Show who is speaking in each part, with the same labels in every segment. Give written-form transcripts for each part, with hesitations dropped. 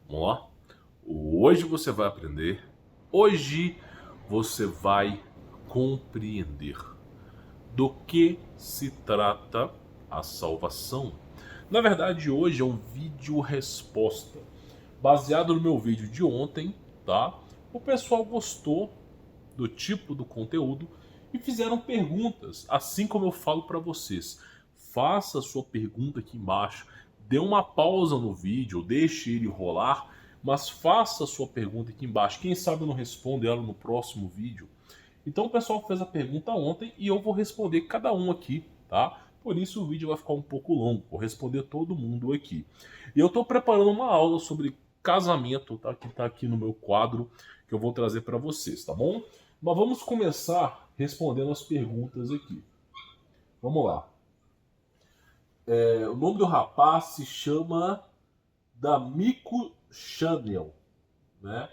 Speaker 1: Vamos lá? Hoje você vai aprender, hoje você vai compreender do que se trata a salvação. Na verdade, hoje é um vídeo resposta, baseado no meu vídeo de ontem, tá? O pessoal gostou do tipo do conteúdo e fizeram perguntas, assim como eu falo para vocês. Faça a sua pergunta aqui embaixo, dê uma pausa no vídeo, deixe ele rolar, mas faça a sua pergunta aqui embaixo. Quem sabe eu não respondo ela no próximo vídeo. Então o pessoal fez a pergunta ontem e eu vou responder cada um aqui, tá? Por isso o vídeo vai ficar um pouco longo, vou responder todo mundo aqui. E eu estou preparando uma aula sobre casamento, tá? Que está aqui no meu quadro, que eu vou trazer para vocês, tá bom? Mas vamos começar respondendo as perguntas aqui. Vamos lá. O nome do rapaz se chama D'Amico Chanel, né?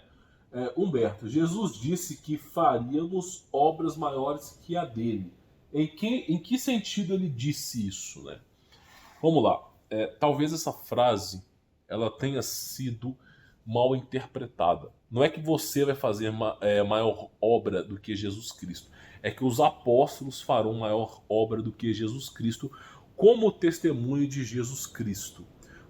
Speaker 1: Humberto, Jesus disse que faríamos obras maiores que a dele. Em que sentido ele disse isso, né? Vamos lá. Talvez essa frase ela tenha sido mal interpretada. Não é que você vai fazer maior obra do que Jesus Cristo. É que os apóstolos farão maior obra do que Jesus Cristo como testemunho de Jesus Cristo.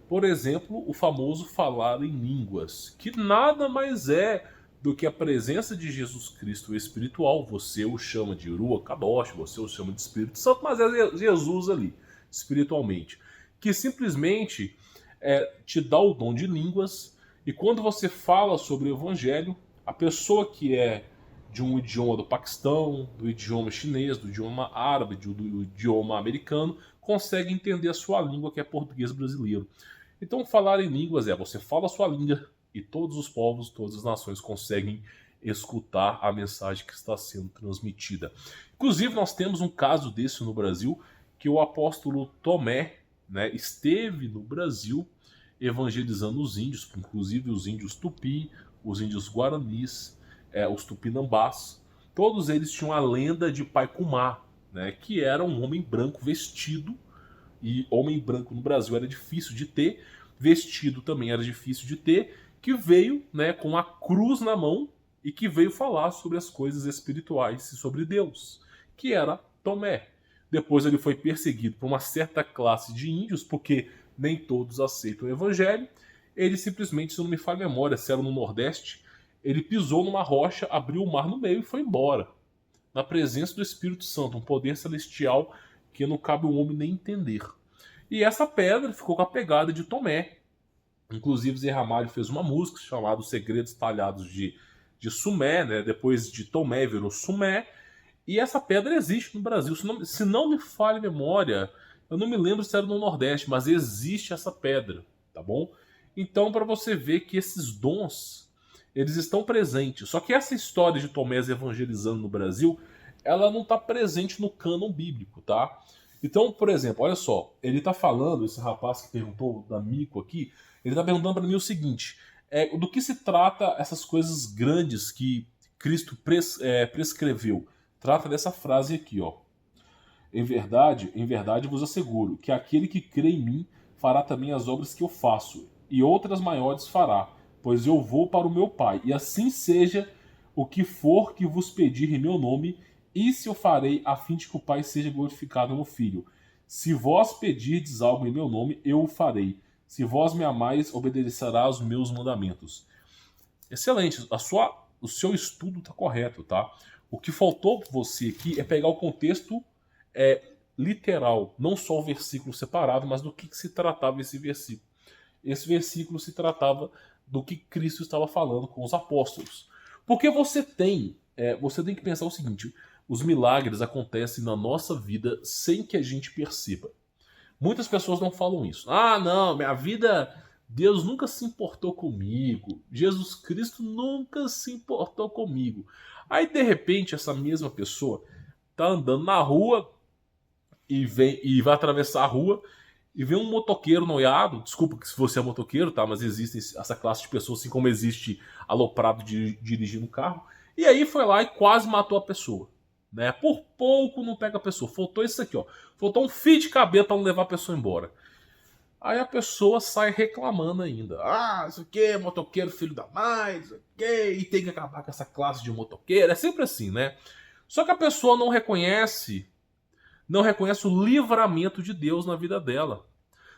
Speaker 1: Por exemplo, o famoso falar em línguas, que nada mais é do que a presença de Jesus Cristo espiritual. Você o chama de Ruach Kadosh, você o chama de Espírito Santo, mas é Jesus ali, espiritualmente, que simplesmente te dá o dom de línguas, e quando você fala sobre o Evangelho, a pessoa que é de um idioma do Paquistão, do idioma chinês, do idioma árabe, do idioma americano, consegue entender a sua língua, que é português brasileiro. Então, falar em línguas você fala a sua língua e todos os povos, todas as nações conseguem escutar a mensagem que está sendo transmitida. Inclusive, nós temos um caso desse no Brasil, que o apóstolo Tomé, né, esteve no Brasil evangelizando os índios, inclusive os índios Tupi, os índios Guaranis, os Tupinambás. Todos eles tinham a lenda de Pai Kumá, né, que era um homem branco vestido, e homem branco no Brasil era difícil de ter, vestido também era difícil de ter, que veio, né, com a cruz na mão e que veio falar sobre as coisas espirituais e sobre Deus, que era Tomé. Depois ele foi perseguido por uma certa classe de índios, porque nem todos aceitam o evangelho. Ele simplesmente, se não me falha a memória, se era no Nordeste, ele pisou numa rocha, abriu o mar no meio e foi embora. Na presença do Espírito Santo, um poder celestial que não cabe o homem nem entender. E essa pedra ficou com a pegada de Tomé. Inclusive Zé Ramalho fez uma música chamada Os Segredos Talhados de Sumé, né? Depois de Tomé virou Sumé. E essa pedra existe no Brasil. Se não me falha a memória, eu não me lembro se era no Nordeste, mas existe essa pedra, tá bom? Então, para você ver que esses dons, eles estão presentes. Só que essa história de Tomé evangelizando no Brasil, ela não está presente no cânon bíblico, tá? Então, por exemplo, olha só, ele está falando, esse rapaz que perguntou da Mico aqui, ele está perguntando para mim o seguinte: do que se trata essas coisas grandes que Cristo prescreveu? Trata dessa frase aqui, ó. Em verdade vos asseguro que aquele que crê em mim fará também as obras que eu faço, e outras maiores fará, pois eu vou para o meu Pai, e assim seja o que for que vos pedir em meu nome, isso eu farei a fim de que o Pai seja glorificado no Filho. Se vós pedirdes algo em meu nome, eu o farei. Se vós me amais, obedecerá aos meus mandamentos. Excelente, o seu estudo está correto, tá? O que faltou para você aqui é pegar o contexto literal, não só o versículo separado, mas do que se tratava esse versículo. Esse versículo se tratava do que Cristo estava falando com os apóstolos. Porque você tem que pensar o seguinte: os milagres acontecem na nossa vida sem que a gente perceba. Muitas pessoas não falam isso. Ah, não, minha vida, Deus nunca se importou comigo. Jesus Cristo nunca se importou comigo. Aí, de repente, essa mesma pessoa tá andando na rua e vai atravessar a rua e vê um motoqueiro noiado. Desculpa se você é motoqueiro, tá? Mas existe essa classe de pessoas, assim como existe aloprado dirigindo carro. E aí foi lá e quase matou a pessoa. Né? Por pouco não pega a pessoa. Faltou isso aqui, ó. Faltou um fio de cabelo para não levar a pessoa embora. Aí a pessoa sai reclamando ainda. Ah, isso aqui, motoqueiro filho da mãe, isso aqui, e tem que acabar com essa classe de motoqueiro. É sempre assim, né? Só que a pessoa não reconhece o livramento de Deus na vida dela.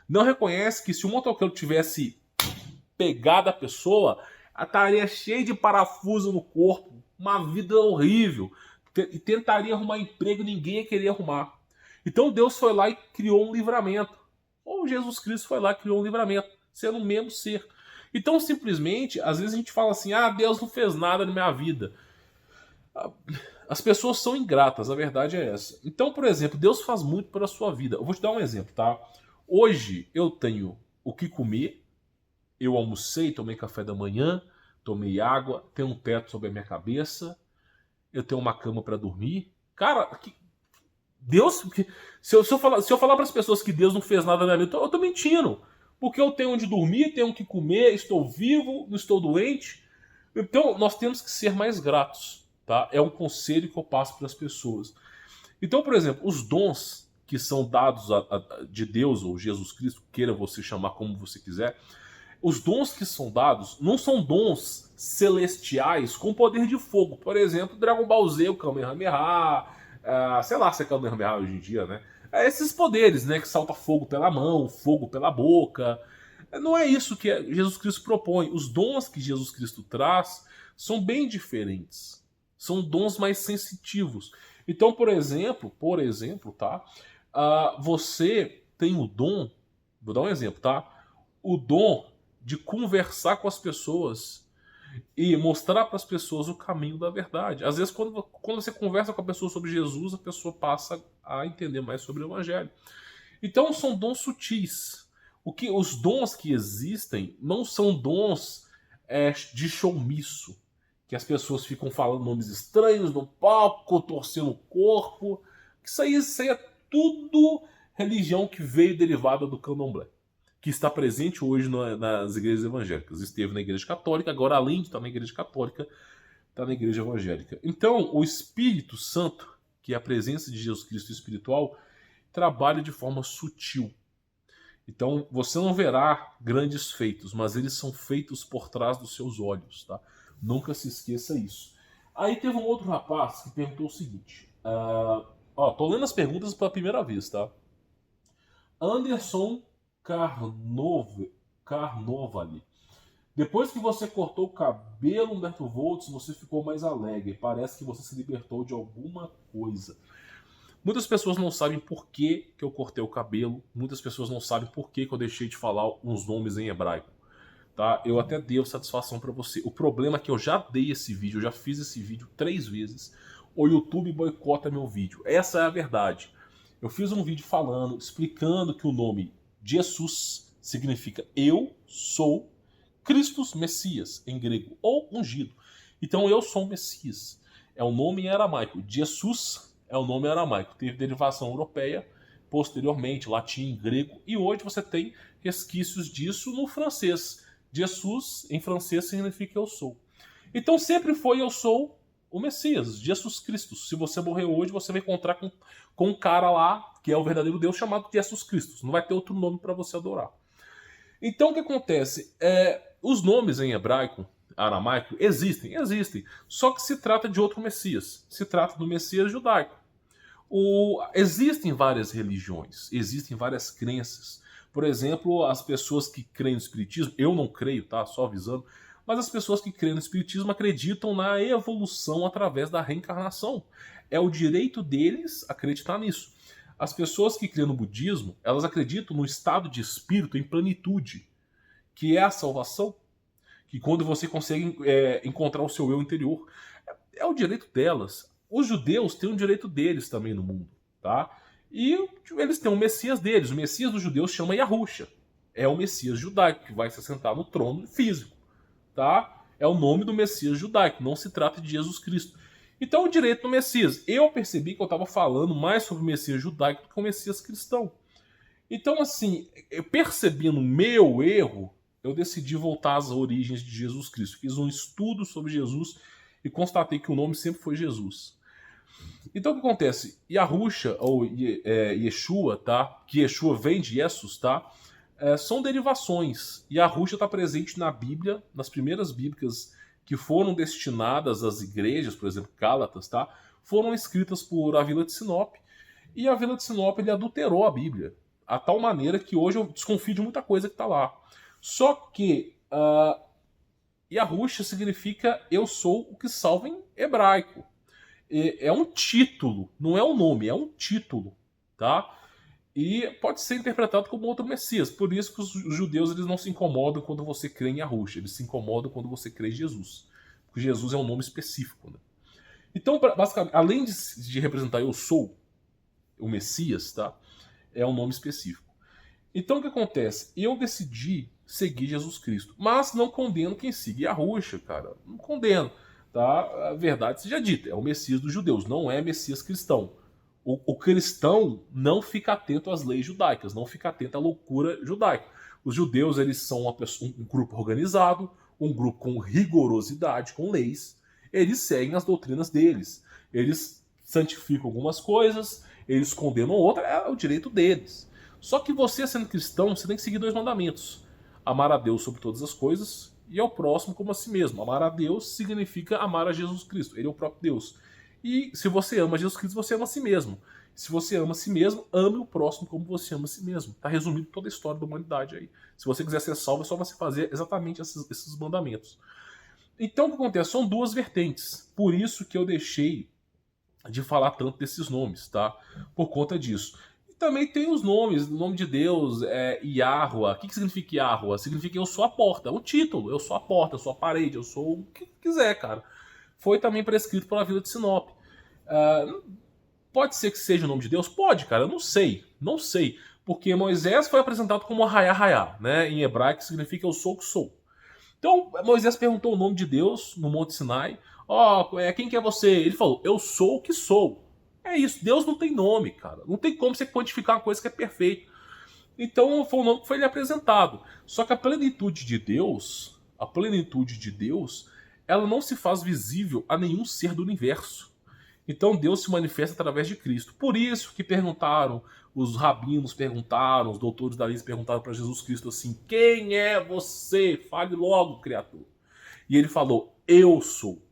Speaker 1: Não reconhece que se o motoqueiro tivesse pegado a pessoa, ela estaria cheia de parafuso no corpo, uma vida horrível, e tentaria arrumar emprego e ninguém ia querer arrumar. Então Deus foi lá e criou um livramento. Ou Jesus Cristo foi lá e criou um livramento, sendo o mesmo ser. Então, simplesmente, às vezes a gente fala assim, ah, Deus não fez nada na minha vida. As pessoas são ingratas, a verdade é essa. Então, por exemplo, Deus faz muito pela sua vida. Eu vou te dar um exemplo, tá? Hoje eu tenho o que comer, eu almocei, tomei café da manhã, tomei água, tenho um teto sobre a minha cabeça, eu tenho uma cama para dormir. Cara, Deus. Se eu falar para as pessoas que Deus não fez nada na minha vida, eu tô mentindo. Porque eu tenho onde dormir, tenho o que comer, estou vivo, não estou doente. Então, nós temos que ser mais gratos, tá? É um conselho que eu passo para as pessoas. Então, por exemplo, os dons que são dados de Deus ou Jesus Cristo, queira você chamar como você quiser, os dons que são dados não são dons celestiais com poder de fogo. Por exemplo, Dragon Ball Z, o Kamehameha, sei lá se é Kamehameha hoje em dia, né? Esses poderes, né? Que salta fogo pela mão, fogo pela boca. Não é isso que Jesus Cristo propõe. Os dons que Jesus Cristo traz são bem diferentes. São dons mais sensitivos. Então, por exemplo, tá? Você tem o dom, vou dar um exemplo, tá? O dom de conversar com as pessoas e mostrar para as pessoas o caminho da verdade. Às vezes, quando você conversa com a pessoa sobre Jesus, a pessoa passa a entender mais sobre o Evangelho. Então, são dons sutis. Os dons que existem não são dons de showmiço, que as pessoas ficam falando nomes estranhos no palco, torcendo o corpo. Isso aí é tudo religião que veio derivada do candomblé, que está presente hoje nas igrejas evangélicas. Esteve na igreja católica, agora além de estar na igreja católica, está na igreja evangélica. Então, o Espírito Santo, que é a presença de Jesus Cristo espiritual, trabalha de forma sutil. Então, você não verá grandes feitos, mas eles são feitos por trás dos seus olhos, tá? Nunca se esqueça isso. Aí teve um outro rapaz que perguntou o seguinte. Tô lendo as perguntas pela primeira vez, tá? Anderson Carnovali. Depois que você cortou o cabelo, Humberto Volts, você ficou mais alegre. Parece que você se libertou de alguma coisa. Muitas pessoas não sabem por que eu cortei o cabelo. Muitas pessoas não sabem por que eu deixei de falar uns nomes em hebraico. Tá? Eu até dei satisfação para você. O problema é que eu já dei esse vídeo, eu já fiz esse vídeo 3 vezes. O YouTube boicota meu vídeo. Essa é a verdade. Eu fiz um vídeo falando, explicando que o nome Jesus significa eu sou Christus Messias, em grego, ou ungido. Então eu sou o Messias. É o nome em aramaico. Jesus é o nome em aramaico. Teve derivação europeia, posteriormente, latim, grego, e hoje você tem resquícios disso no francês. Jesus, em francês, significa eu sou. Então sempre foi eu sou o Messias, Jesus Cristo. Se você morrer hoje, você vai encontrar com um cara lá, que é o verdadeiro Deus, chamado Jesus Cristo. Não vai ter outro nome para você adorar. Então o que acontece? Os nomes em hebraico, aramaico, existem. Só que se trata de outro Messias. Se trata do Messias judaico. Existem várias religiões, existem várias crenças. Por exemplo, as pessoas que creem no Espiritismo, eu não creio, tá? Só avisando, mas as pessoas que creem no Espiritismo acreditam na evolução através da reencarnação. É o direito deles acreditar nisso. As pessoas que creem no budismo, elas acreditam no estado de espírito em plenitude, que é a salvação, que quando você consegue encontrar o seu eu interior, é o direito delas. Os judeus têm um direito deles também no mundo, tá? E eles têm o Messias deles. O Messias dos judeus chama Yahusha. É o Messias judaico que vai se assentar no trono físico, tá? É o nome do Messias judaico, não se trata de Jesus Cristo. Então, o direito do Messias. Eu percebi que eu estava falando mais sobre o Messias judaico do que o Messias cristão. Então, assim, percebendo o meu erro, eu decidi voltar às origens de Jesus Cristo. Fiz um estudo sobre Jesus e constatei que o nome sempre foi Jesus. Então o que acontece? Yahusha, ou Yeshua, tá? Que Yeshua vem de Jesus, tá? são derivações. E a rústia está presente na Bíblia, nas primeiras bíblicas que foram destinadas às igrejas, por exemplo, Gálatas, tá? Foram escritas por Avila de Sinop. E Avila de Sinop ele adulterou a Bíblia, a tal maneira que hoje eu desconfio de muita coisa que está lá. Só que Yahushua significa eu sou o que salva em hebraico. É um título, não é um nome, é um título, tá? E pode ser interpretado como outro Messias. Por isso que os judeus eles não se incomodam quando você crê em Yahushua, eles se incomodam quando você crê em Jesus. Porque Jesus é um nome específico, né? Então, basicamente, além de representar eu sou o Messias, tá? É um nome específico. Então o que acontece? Eu decidi seguir Jesus Cristo, mas não condeno quem siga Yahushua, cara. Não condeno, tá? A verdade seja dita, é o Messias dos judeus, não é Messias cristão. O cristão não fica atento às leis judaicas, não fica atento à loucura judaica. Os judeus eles são um grupo organizado, um grupo com rigorosidade, com leis. Eles seguem as doutrinas deles. Eles santificam algumas coisas, eles condenam outras, é o direito deles. Só que você, sendo cristão, você tem que seguir 2 mandamentos. Amar a Deus sobre todas as coisas e ao próximo como a si mesmo. Amar a Deus significa amar a Jesus Cristo. Ele é o próprio Deus. E se você ama Jesus Cristo, você ama a si mesmo. Se você ama a si mesmo, ame o próximo como você ama a si mesmo. Está resumido toda a história da humanidade aí. Se você quiser ser salvo, é só você fazer exatamente esses mandamentos. Então o que acontece? São 2 vertentes. Por isso que eu deixei de falar tanto desses nomes, tá? Por conta disso. E também tem os nomes, o nome de Deus, Yahuwah. O que significa Yahuwah? Significa eu sou a porta, é um título. Eu sou a porta, eu sou a parede, eu sou o que quiser, cara. Foi também prescrito pela Vila de Sinop. Pode ser que seja o nome de Deus? Pode, cara, eu não sei. Não sei. Porque Moisés foi apresentado como Hayá Hayá, né? Em hebraico significa eu sou o que sou. Então Moisés perguntou o nome de Deus no Monte Sinai. Quem que é você? Ele falou, eu sou o que sou. É isso, Deus não tem nome, cara. Não tem como você quantificar uma coisa que é perfeita. Então foi o nome que foi lhe apresentado. Só que a plenitude de Deus, ela não se faz visível a nenhum ser do universo. Então Deus se manifesta através de Cristo. Por isso que perguntaram, os rabinos perguntaram, os doutores da lei perguntaram para Jesus Cristo assim, quem é você? Fale logo, criatura. E ele falou, eu sou.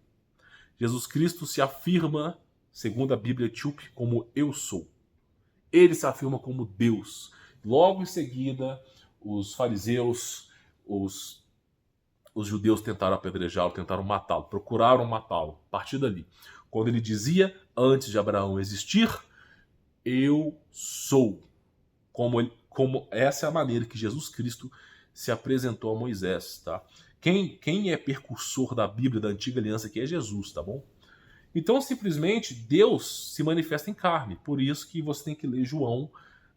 Speaker 1: Jesus Cristo se afirma, segundo a Bíblia etíope, como eu sou. Ele se afirma como Deus. Logo em seguida, os fariseus, os judeus tentaram apedrejá-lo, tentaram matá-lo, procuraram matá-lo. A partir dali, quando ele dizia, antes de Abraão existir, eu sou. Como essa é a maneira que Jesus Cristo se apresentou a Moisés, tá? Quem é precursor da Bíblia, da Antiga Aliança aqui é Jesus, tá bom? Então, simplesmente, Deus se manifesta em carne. Por isso que você tem que ler João,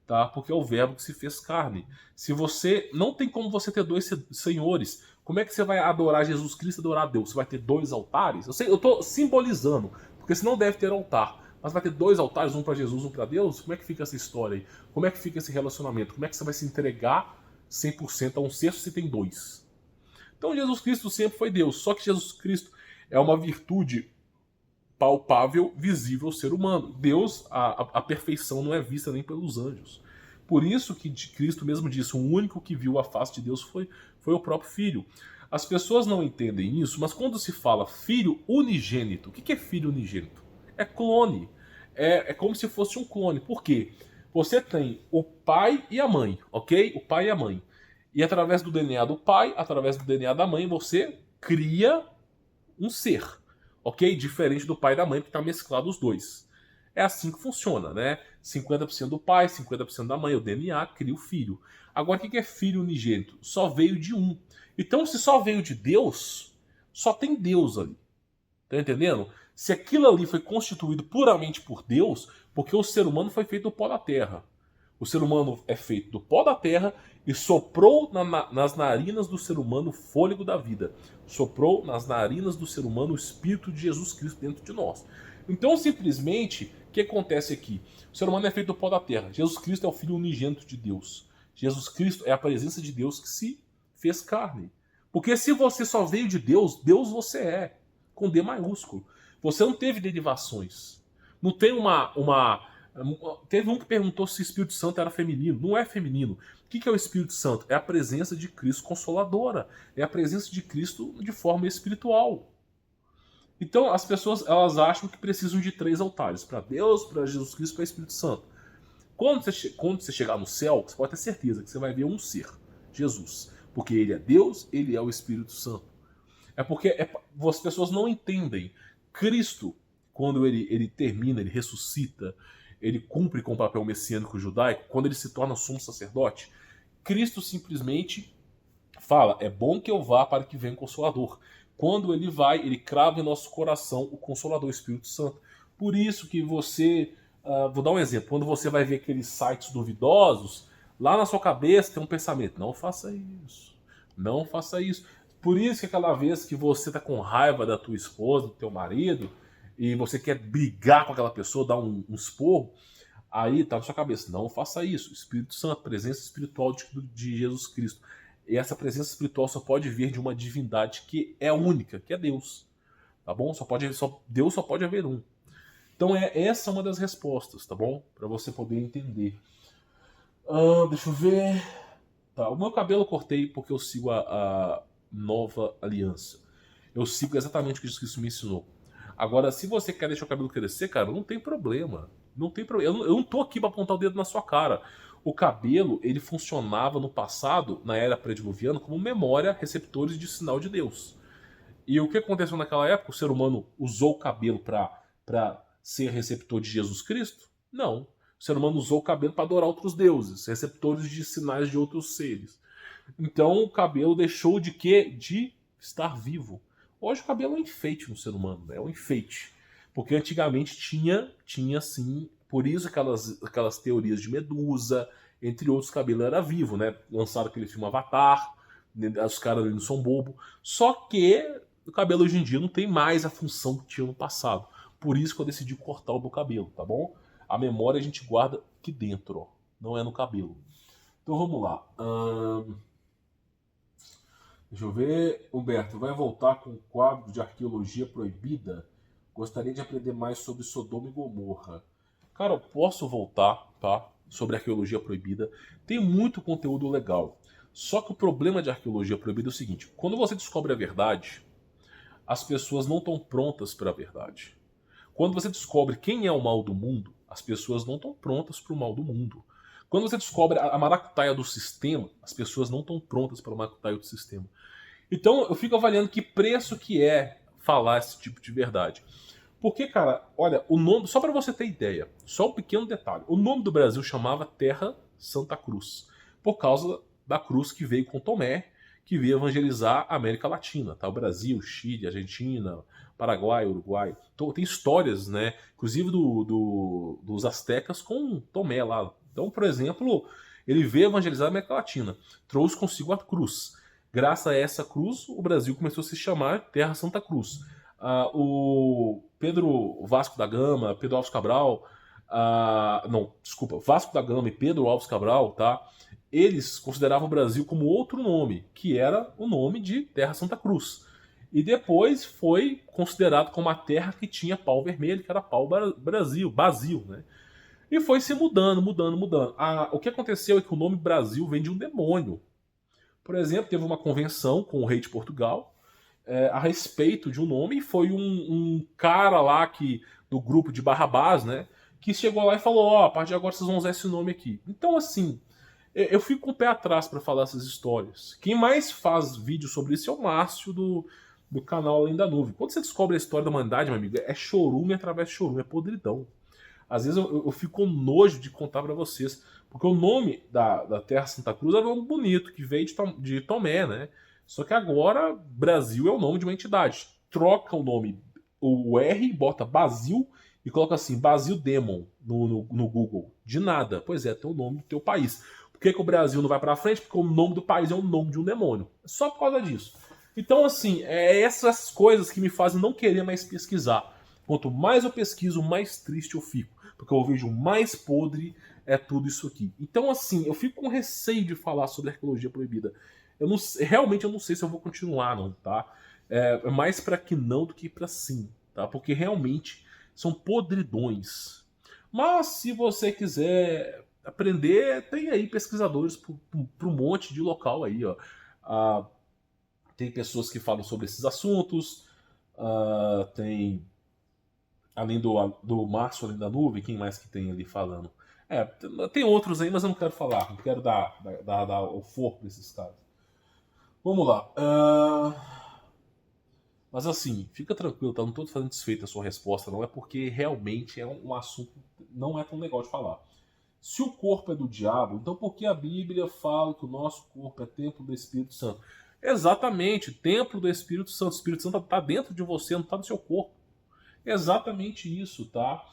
Speaker 1: tá? Porque é o verbo que se fez carne. Se você não tem como você ter 2 senhores, como é que você vai adorar Jesus Cristo e adorar Deus? Você vai ter 2 altares? Eu estou simbolizando, porque senão deve ter altar. Mas vai ter 2 altares, um para Jesus, um para Deus? Como é que fica essa história aí? Como é que fica esse relacionamento? Como é que você vai se entregar 100% a um ser se tem 2? Então Jesus Cristo sempre foi Deus, só que Jesus Cristo é uma virtude palpável, visível ao ser humano. Deus, a perfeição não é vista nem pelos anjos. Por isso que Cristo mesmo disse, o único que viu a face de Deus foi o próprio Filho. As pessoas não entendem isso, mas quando se fala filho unigênito, o que é filho unigênito? É clone. É como se fosse um clone. Por quê? Você tem o pai e a mãe, ok? O pai e a mãe. E através do DNA do pai, através do DNA da mãe, você cria um ser, ok? Diferente do pai e da mãe, porque está mesclado os 2. É assim que funciona, né? 50% do pai, 50% da mãe, o DNA cria o filho. Agora, o que é filho unigênito? Só veio de um. Então, se só veio de Deus, só tem Deus ali. Tá entendendo? Se aquilo ali foi constituído puramente por Deus, porque o ser humano foi feito do pó da terra. O ser humano é feito do pó da terra e soprou nas narinas do ser humano o fôlego da vida. Soprou nas narinas do ser humano o Espírito de Jesus Cristo dentro de nós. Então, simplesmente, o que acontece aqui? O ser humano é feito do pó da terra. Jesus Cristo é o Filho unigênito de Deus. Jesus Cristo é a presença de Deus que se fez carne. Porque se você só veio de Deus, Deus você é. Com D maiúsculo. Você não teve derivações. Não tem Teve um que perguntou se o Espírito Santo era feminino. Não é feminino. O que é o Espírito Santo? É a presença de Cristo consoladora. É a presença de Cristo de forma espiritual. Então as pessoas elas acham que precisam de 3 altares. Para Deus, para Jesus Cristo e para o Espírito Santo. Quando você chegar no céu, você pode ter certeza que você vai ver um ser. Jesus. Porque ele é Deus, ele é o Espírito Santo. É porque as pessoas não entendem. Cristo, quando ele termina, ele ressuscita, ele cumpre com o papel messiânico judaico, quando ele se torna sumo sacerdote, Cristo simplesmente fala, é bom que eu vá para que venha o Consolador. Quando ele vai, ele crava em nosso coração o Consolador, o Espírito Santo. Por isso que você, vou dar um exemplo, quando você vai ver aqueles sites duvidosos, lá na sua cabeça tem um pensamento, não faça isso, não faça isso. Por isso que aquela vez que você tá com raiva da tua esposa, do teu marido, e você quer brigar com aquela pessoa, dar um esporro, aí tá na sua cabeça, não faça isso. Espírito Santo, presença espiritual de Jesus Cristo. E essa presença espiritual só pode vir de uma divindade que é única, que é Deus. Tá bom? Deus só pode haver um. Então essa é uma das respostas, tá bom? Para você poder entender. Deixa eu ver. Tá, o meu cabelo eu cortei porque eu sigo a nova aliança. Eu sigo exatamente o que Jesus Cristo me ensinou. Agora, se você quer deixar o cabelo crescer, cara, não tem problema. Não tem problema. Eu não tô aqui para apontar o dedo na sua cara. O cabelo, ele funcionava no passado, na era pré-diluviana, como memória, receptores de sinal de Deus. E o que aconteceu naquela época? O ser humano usou o cabelo para ser receptor de Jesus Cristo? Não. O ser humano usou o cabelo para adorar outros deuses, receptores de sinais de outros seres. Então o cabelo deixou de quê? De estar vivo. Hoje o cabelo é um enfeite no ser humano, né? É um enfeite. Porque antigamente tinha sim, por isso aquelas teorias de Medusa, entre outros, o cabelo era vivo, né? Lançaram aquele filme Avatar, os caras ali não são bobo. Só que o cabelo hoje em dia não tem mais a função que tinha no passado. Por isso que eu decidi cortar o meu cabelo, tá bom? A memória a gente guarda aqui dentro, ó. Não é no cabelo. Então vamos lá. Deixa eu ver. Humberto, vai voltar com o quadro de arqueologia proibida? Gostaria de aprender mais sobre Sodoma e Gomorra. Cara, eu posso voltar, tá? Sobre arqueologia proibida. Tem muito conteúdo legal. Só que o problema de arqueologia proibida é o seguinte: quando você descobre a verdade, as pessoas não estão prontas para a verdade. Quando você descobre quem é o mal do mundo, as pessoas não estão prontas para o mal do mundo. Quando você descobre a maracutaia do sistema, as pessoas não estão prontas para a maracutaia do sistema. Então eu fico avaliando que preço que é falar esse tipo de verdade. Porque, cara, olha, o nome, só para você ter ideia, só um pequeno detalhe, o nome do Brasil chamava Terra Santa Cruz, por causa da cruz que veio com Tomé, que veio evangelizar a América Latina, tá? O Brasil, Chile, Argentina, Paraguai, Uruguai. Então, tem histórias, né? Inclusive dos astecas com Tomé lá. Então, por exemplo, ele veio evangelizar a América Latina, trouxe consigo a cruz. Graças a essa cruz, o Brasil começou a se chamar Terra Santa Cruz. O Pedro Vasco da Gama, Pedro Alves Cabral, Vasco da Gama e Pedro Alves Cabral, tá? Eles consideravam o Brasil como outro nome, que era o nome de Terra Santa Cruz. E depois foi considerado como a terra que tinha pau vermelho, que era pau Brasil, né? E foi se mudando. O que aconteceu é que o nome Brasil vem de um demônio. Por exemplo, teve uma convenção com o rei de Portugal a respeito de um nome, e foi um cara lá do grupo de Barrabás, né, que chegou lá e falou, a partir de agora vocês vão usar esse nome aqui. Então, assim, eu fico com o pé atrás para falar essas histórias. Quem mais faz vídeo sobre isso é o Márcio do canal Além da Nuvem. Quando você descobre a história da humanidade, meu amigo, é chorume através de chorume, é podridão. Às vezes eu fico com nojo de contar para vocês, porque o nome da Terra Santa Cruz era um nome bonito, que veio de Tomé, né? Só que agora Brasil é o nome de uma entidade. Troca o nome, o R, bota Basil e coloca assim, Basil Demon no Google. De nada. Pois é, tem o nome do teu país. Por que o Brasil não vai pra frente? Porque o nome do país é o nome de um demônio. É só por causa disso. Então, assim, é essas coisas que me fazem não querer mais pesquisar. Quanto mais eu pesquiso, mais triste eu fico. Porque eu vejo mais podre é tudo isso aqui. Então, assim, eu fico com receio de falar sobre arqueologia proibida. Realmente eu não sei se eu vou continuar, não, tá? É mais para que não do que para sim, tá? Porque realmente são podridões. Mas se você quiser aprender, tem aí pesquisadores para um monte de local aí, ó. Ah, tem pessoas que falam sobre esses assuntos, tem, além do Márcio, além da nuvem, quem mais que tem ali falando? Tem outros aí, mas eu não quero falar, não quero dar o foco desses caras. Vamos lá. Mas assim, fica tranquilo, tá? Não tô fazendo desfeita a sua resposta, não é porque realmente é um assunto não é tão legal de falar. Se o corpo é do diabo, então por que a Bíblia fala que o nosso corpo é templo do Espírito Santo? Exatamente, templo do Espírito Santo. O Espírito Santo está dentro de você, não está no seu corpo. Exatamente isso, tá?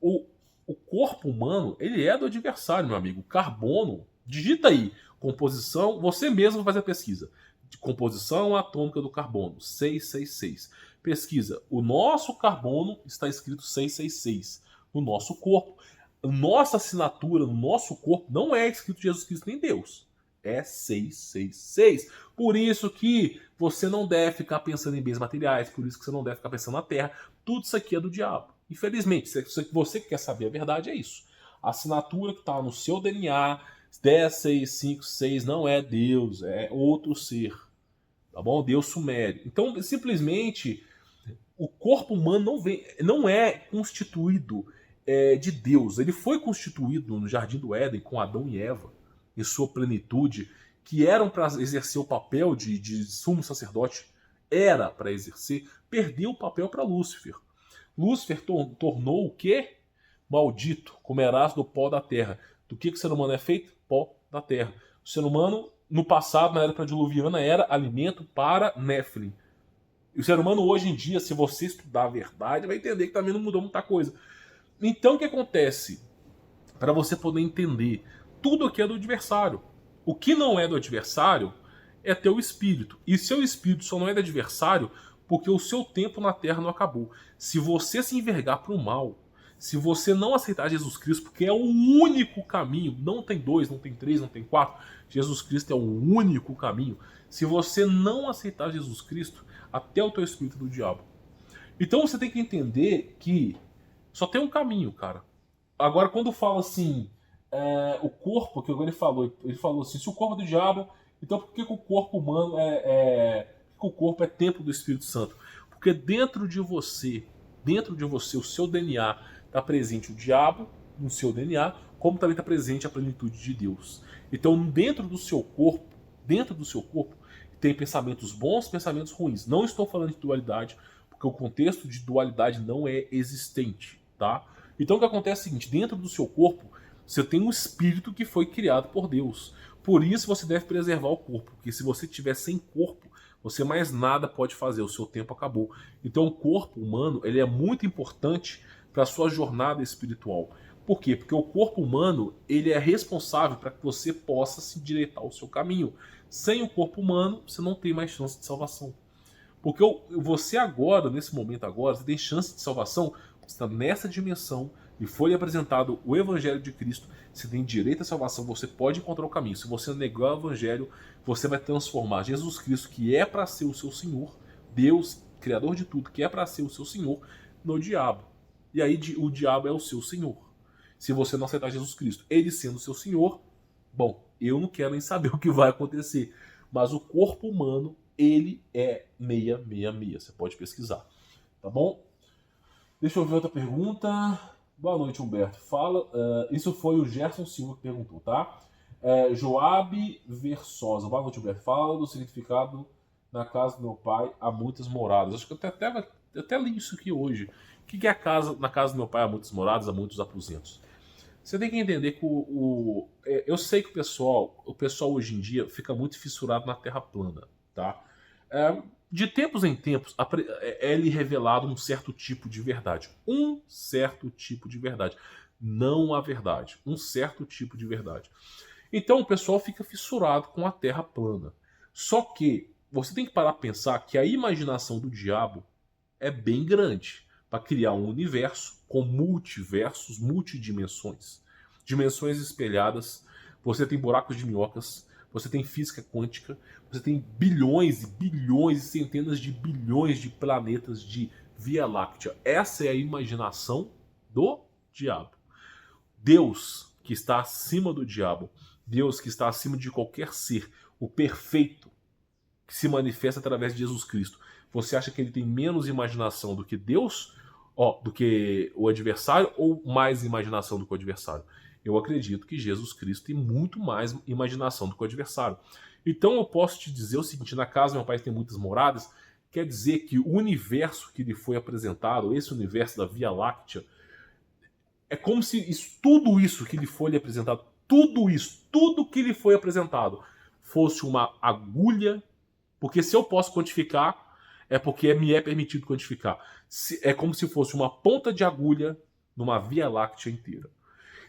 Speaker 1: O, o corpo humano, ele é do adversário, meu amigo. Carbono, digita aí, composição, você mesmo faz a pesquisa. De composição atômica do carbono, 666. Pesquisa, o nosso carbono está escrito 666 no nosso corpo. Nossa assinatura no nosso corpo não é escrito Jesus Cristo nem Deus. É 666. Por isso que você não deve ficar pensando em bens materiais, por isso que você não deve ficar pensando na terra. Tudo isso aqui é do diabo. Infelizmente, se você quer saber a verdade, é isso. A assinatura que está no seu DNA, 10, 6, 5, 6, não é Deus, é outro ser. Tá bom? Deus sumério. Então, simplesmente, o corpo humano não é constituído de Deus. Ele foi constituído no Jardim do Éden com Adão e Eva, em sua plenitude, que eram para exercer o papel de sumo sacerdote, era para exercer, perdeu o papel para Lúcifer. Lúcifer tornou o quê? Maldito, comerás do pó da terra. Do que o ser humano é feito? Pó da terra. O ser humano, no passado, na era prediluviana, era alimento para Néfilim. E o ser humano hoje em dia, se você estudar a verdade, vai entender que também não mudou muita coisa. Então o que acontece? Para você poder entender tudo aqui é do adversário. O que não é do adversário é teu espírito. E seu espírito só não é do adversário porque o seu tempo na Terra não acabou. Se você se envergar para o mal, se você não aceitar Jesus Cristo, porque é o único caminho, não tem dois, não tem três, não tem quatro, Jesus Cristo é o único caminho. Se você não aceitar Jesus Cristo, até o teu espírito é do diabo. Então você tem que entender que só tem um caminho, cara. Agora, quando fala assim, o corpo, que agora ele falou assim, se o corpo é do diabo, então por que o corpo humano o corpo é templo do Espírito Santo? Porque dentro de você, o seu DNA, está presente o diabo no seu DNA, como também está presente a plenitude de Deus. Então, dentro do seu corpo, tem pensamentos bons, pensamentos ruins. Não estou falando de dualidade, porque o contexto de dualidade não é existente, tá? Então o que acontece é o seguinte, dentro do seu corpo, você tem um espírito que foi criado por Deus. Por isso você deve preservar o corpo, porque se você estiver sem corpo, você mais nada pode fazer, o seu tempo acabou. Então o corpo humano, ele é muito importante para a sua jornada espiritual. Por quê? Porque o corpo humano, ele é responsável para que você possa se endireitar o seu caminho. Sem o corpo humano, você não tem mais chance de salvação. Porque você agora, nesse momento agora, você tem chance de salvação, você está nessa dimensão e foi apresentado o Evangelho de Cristo, você tem direito à salvação, você pode encontrar o caminho. Se você negar o Evangelho, você vai transformar Jesus Cristo, que é para ser o seu Senhor, Deus, Criador de tudo, que é para ser o seu Senhor, no diabo. E aí o diabo é o seu Senhor. Se você não aceitar Jesus Cristo, ele sendo o seu Senhor, bom, eu não quero nem saber o que vai acontecer. Mas o corpo humano, ele é 666. Você pode pesquisar. Tá bom? Deixa eu ver outra pergunta. Boa noite, Humberto. Fala. Isso foi o Gerson Silva que perguntou, tá? Joabe Versosa. Boa noite, Humberto. Fala do significado na casa do meu pai há muitas moradas. Acho que eu até li isso aqui hoje. O que é na casa do meu pai há muitas moradas, há muitos aposentos? Você tem que entender que eu sei que o pessoal hoje em dia fica muito fissurado na Terra plana, tá? De tempos em tempos é-lhe revelado um certo tipo de verdade. Um certo tipo de verdade. Não a verdade. Um certo tipo de verdade. Então o pessoal fica fissurado com a Terra plana. Só que você tem que parar para pensar que a imaginação do diabo é bem grande para criar um universo com multiversos, multidimensões. Dimensões espelhadas, você tem buracos de minhocas, você tem física quântica, você tem bilhões e bilhões e centenas de bilhões de planetas de Via Láctea. Essa é a imaginação do diabo. Deus que está acima do diabo, Deus que está acima de qualquer ser, o perfeito, que se manifesta através de Jesus Cristo, você acha que ele tem menos imaginação do que Deus, do que o adversário, ou mais imaginação do que o adversário? Eu acredito que Jesus Cristo tem muito mais imaginação do que o adversário. Então eu posso te dizer o seguinte: na casa do meu pai tem muitas moradas, quer dizer que o universo que lhe foi apresentado, esse universo da Via Láctea, é como se tudo isso que lhe foi lhe apresentado, tudo isso, tudo que lhe foi apresentado, fosse uma agulha, porque se eu posso quantificar, é porque me é permitido quantificar. É como se fosse uma ponta de agulha numa Via Láctea inteira.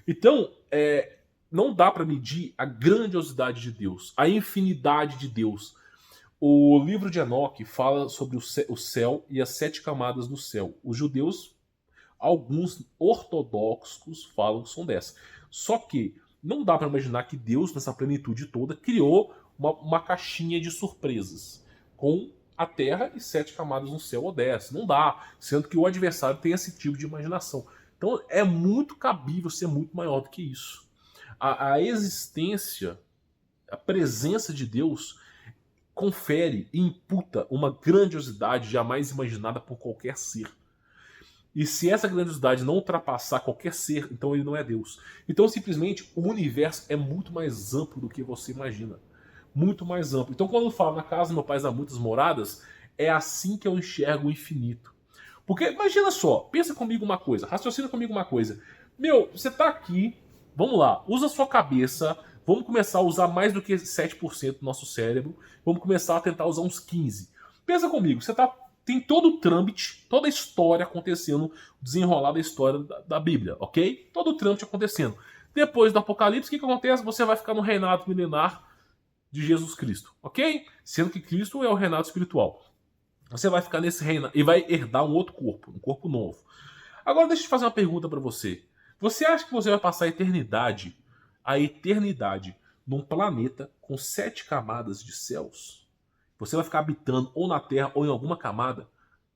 Speaker 1: Então, não dá para medir a grandiosidade de Deus, a infinidade de Deus. O livro de Enoque fala sobre o céu e as 7 camadas do céu. Os judeus, alguns ortodoxos, falam que são 10. Só que não dá para imaginar que Deus, nessa plenitude toda, criou uma caixinha de surpresas com a terra e 7 camadas no céu ou 10. Não dá, sendo que o adversário tem esse tipo de imaginação. Então é muito cabível ser muito maior do que isso. A existência, a presença de Deus confere e imputa uma grandiosidade jamais imaginada por qualquer ser. E se essa grandiosidade não ultrapassar qualquer ser, então ele não é Deus. Então simplesmente o universo é muito mais amplo do que você imagina. Muito mais amplo. Então quando eu falo na casa do meu pai há muitas moradas, é assim que eu enxergo o infinito. Porque imagina só, pensa comigo uma coisa, raciocina comigo uma coisa. Meu, você tá aqui, vamos lá, usa a sua cabeça, vamos começar a usar mais do que 7% do nosso cérebro, vamos começar a tentar usar uns 15%. Pensa comigo, tem todo o trâmite, toda a história acontecendo, desenrolar da história da Bíblia, ok? Todo o trâmite acontecendo. Depois do Apocalipse, o que acontece? Você vai ficar no reinado milenar de Jesus Cristo, ok? Sendo que Cristo é o reinado espiritual. Você vai ficar nesse reino e vai herdar um outro corpo, um corpo novo. Agora deixa eu te fazer uma pergunta para você. Você acha que você vai passar a eternidade, num planeta com 7 camadas de céus? Você vai ficar habitando ou na Terra ou em alguma camada?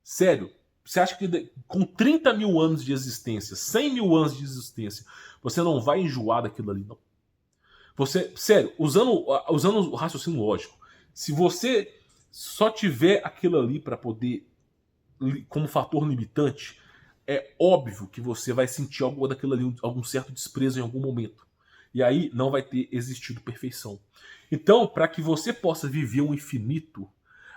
Speaker 1: Sério? Você acha que com 30 mil anos de existência, 100 mil anos de existência, você não vai enjoar daquilo ali, não? Sério, usando o raciocínio lógico, se você só tiver aquilo ali para poder, como fator limitante, é óbvio que você vai sentir algo daquilo ali, algum certo desprezo em algum momento. E aí não vai ter existido perfeição. Então, para que você possa viver um infinito,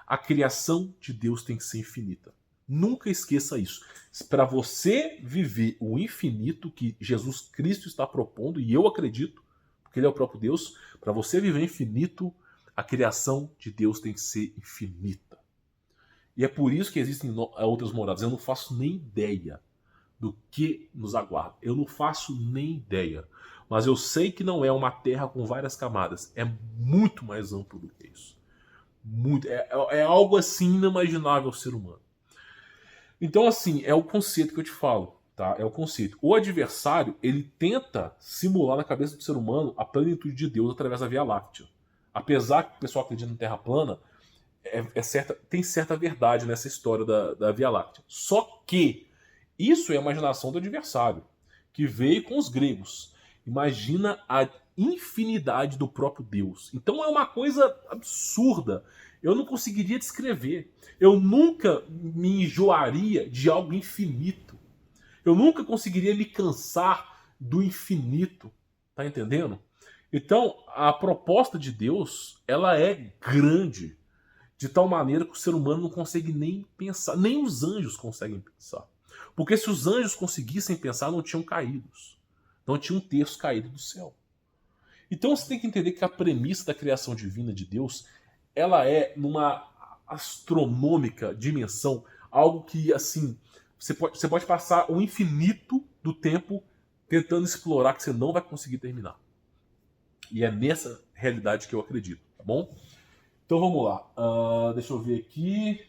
Speaker 1: a criação de Deus tem que ser infinita. Nunca esqueça isso. Para você viver o infinito que Jesus Cristo está propondo, e eu acredito, porque Ele é o próprio Deus, para você viver infinito, a criação de Deus tem que ser infinita. E é por isso que existem outras moradas. Eu não faço nem ideia do que nos aguarda. Eu não faço nem ideia. Mas eu sei que não é uma terra com várias camadas. É muito mais amplo do que isso. É algo assim inimaginável ao ser humano. Então, assim, é o conceito que eu te falo. Tá? É o conceito. O adversário, ele tenta simular na cabeça do ser humano a plenitude de Deus através da Via Láctea. Apesar que o pessoal acredita em Terra plana, tem certa verdade nessa história da Via Láctea. Só que isso é a imaginação do adversário, que veio com os gregos. Imagina a infinidade do próprio Deus. Então é uma coisa absurda. Eu não conseguiria descrever. Eu nunca me enjoaria de algo infinito. Eu nunca conseguiria me cansar do infinito. Tá entendendo? Então, a proposta de Deus, ela é grande, de tal maneira que o ser humano não consegue nem pensar, nem os anjos conseguem pensar. Porque se os anjos conseguissem pensar, não tinham caídos. Não tinha um terço caído do céu. Então você tem que entender que a premissa da criação divina de Deus, ela é numa astronômica dimensão, algo que, assim, você pode passar o infinito do tempo tentando explorar, que você não vai conseguir terminar. E é nessa realidade que eu acredito, tá bom? Então vamos lá. Deixa eu ver aqui.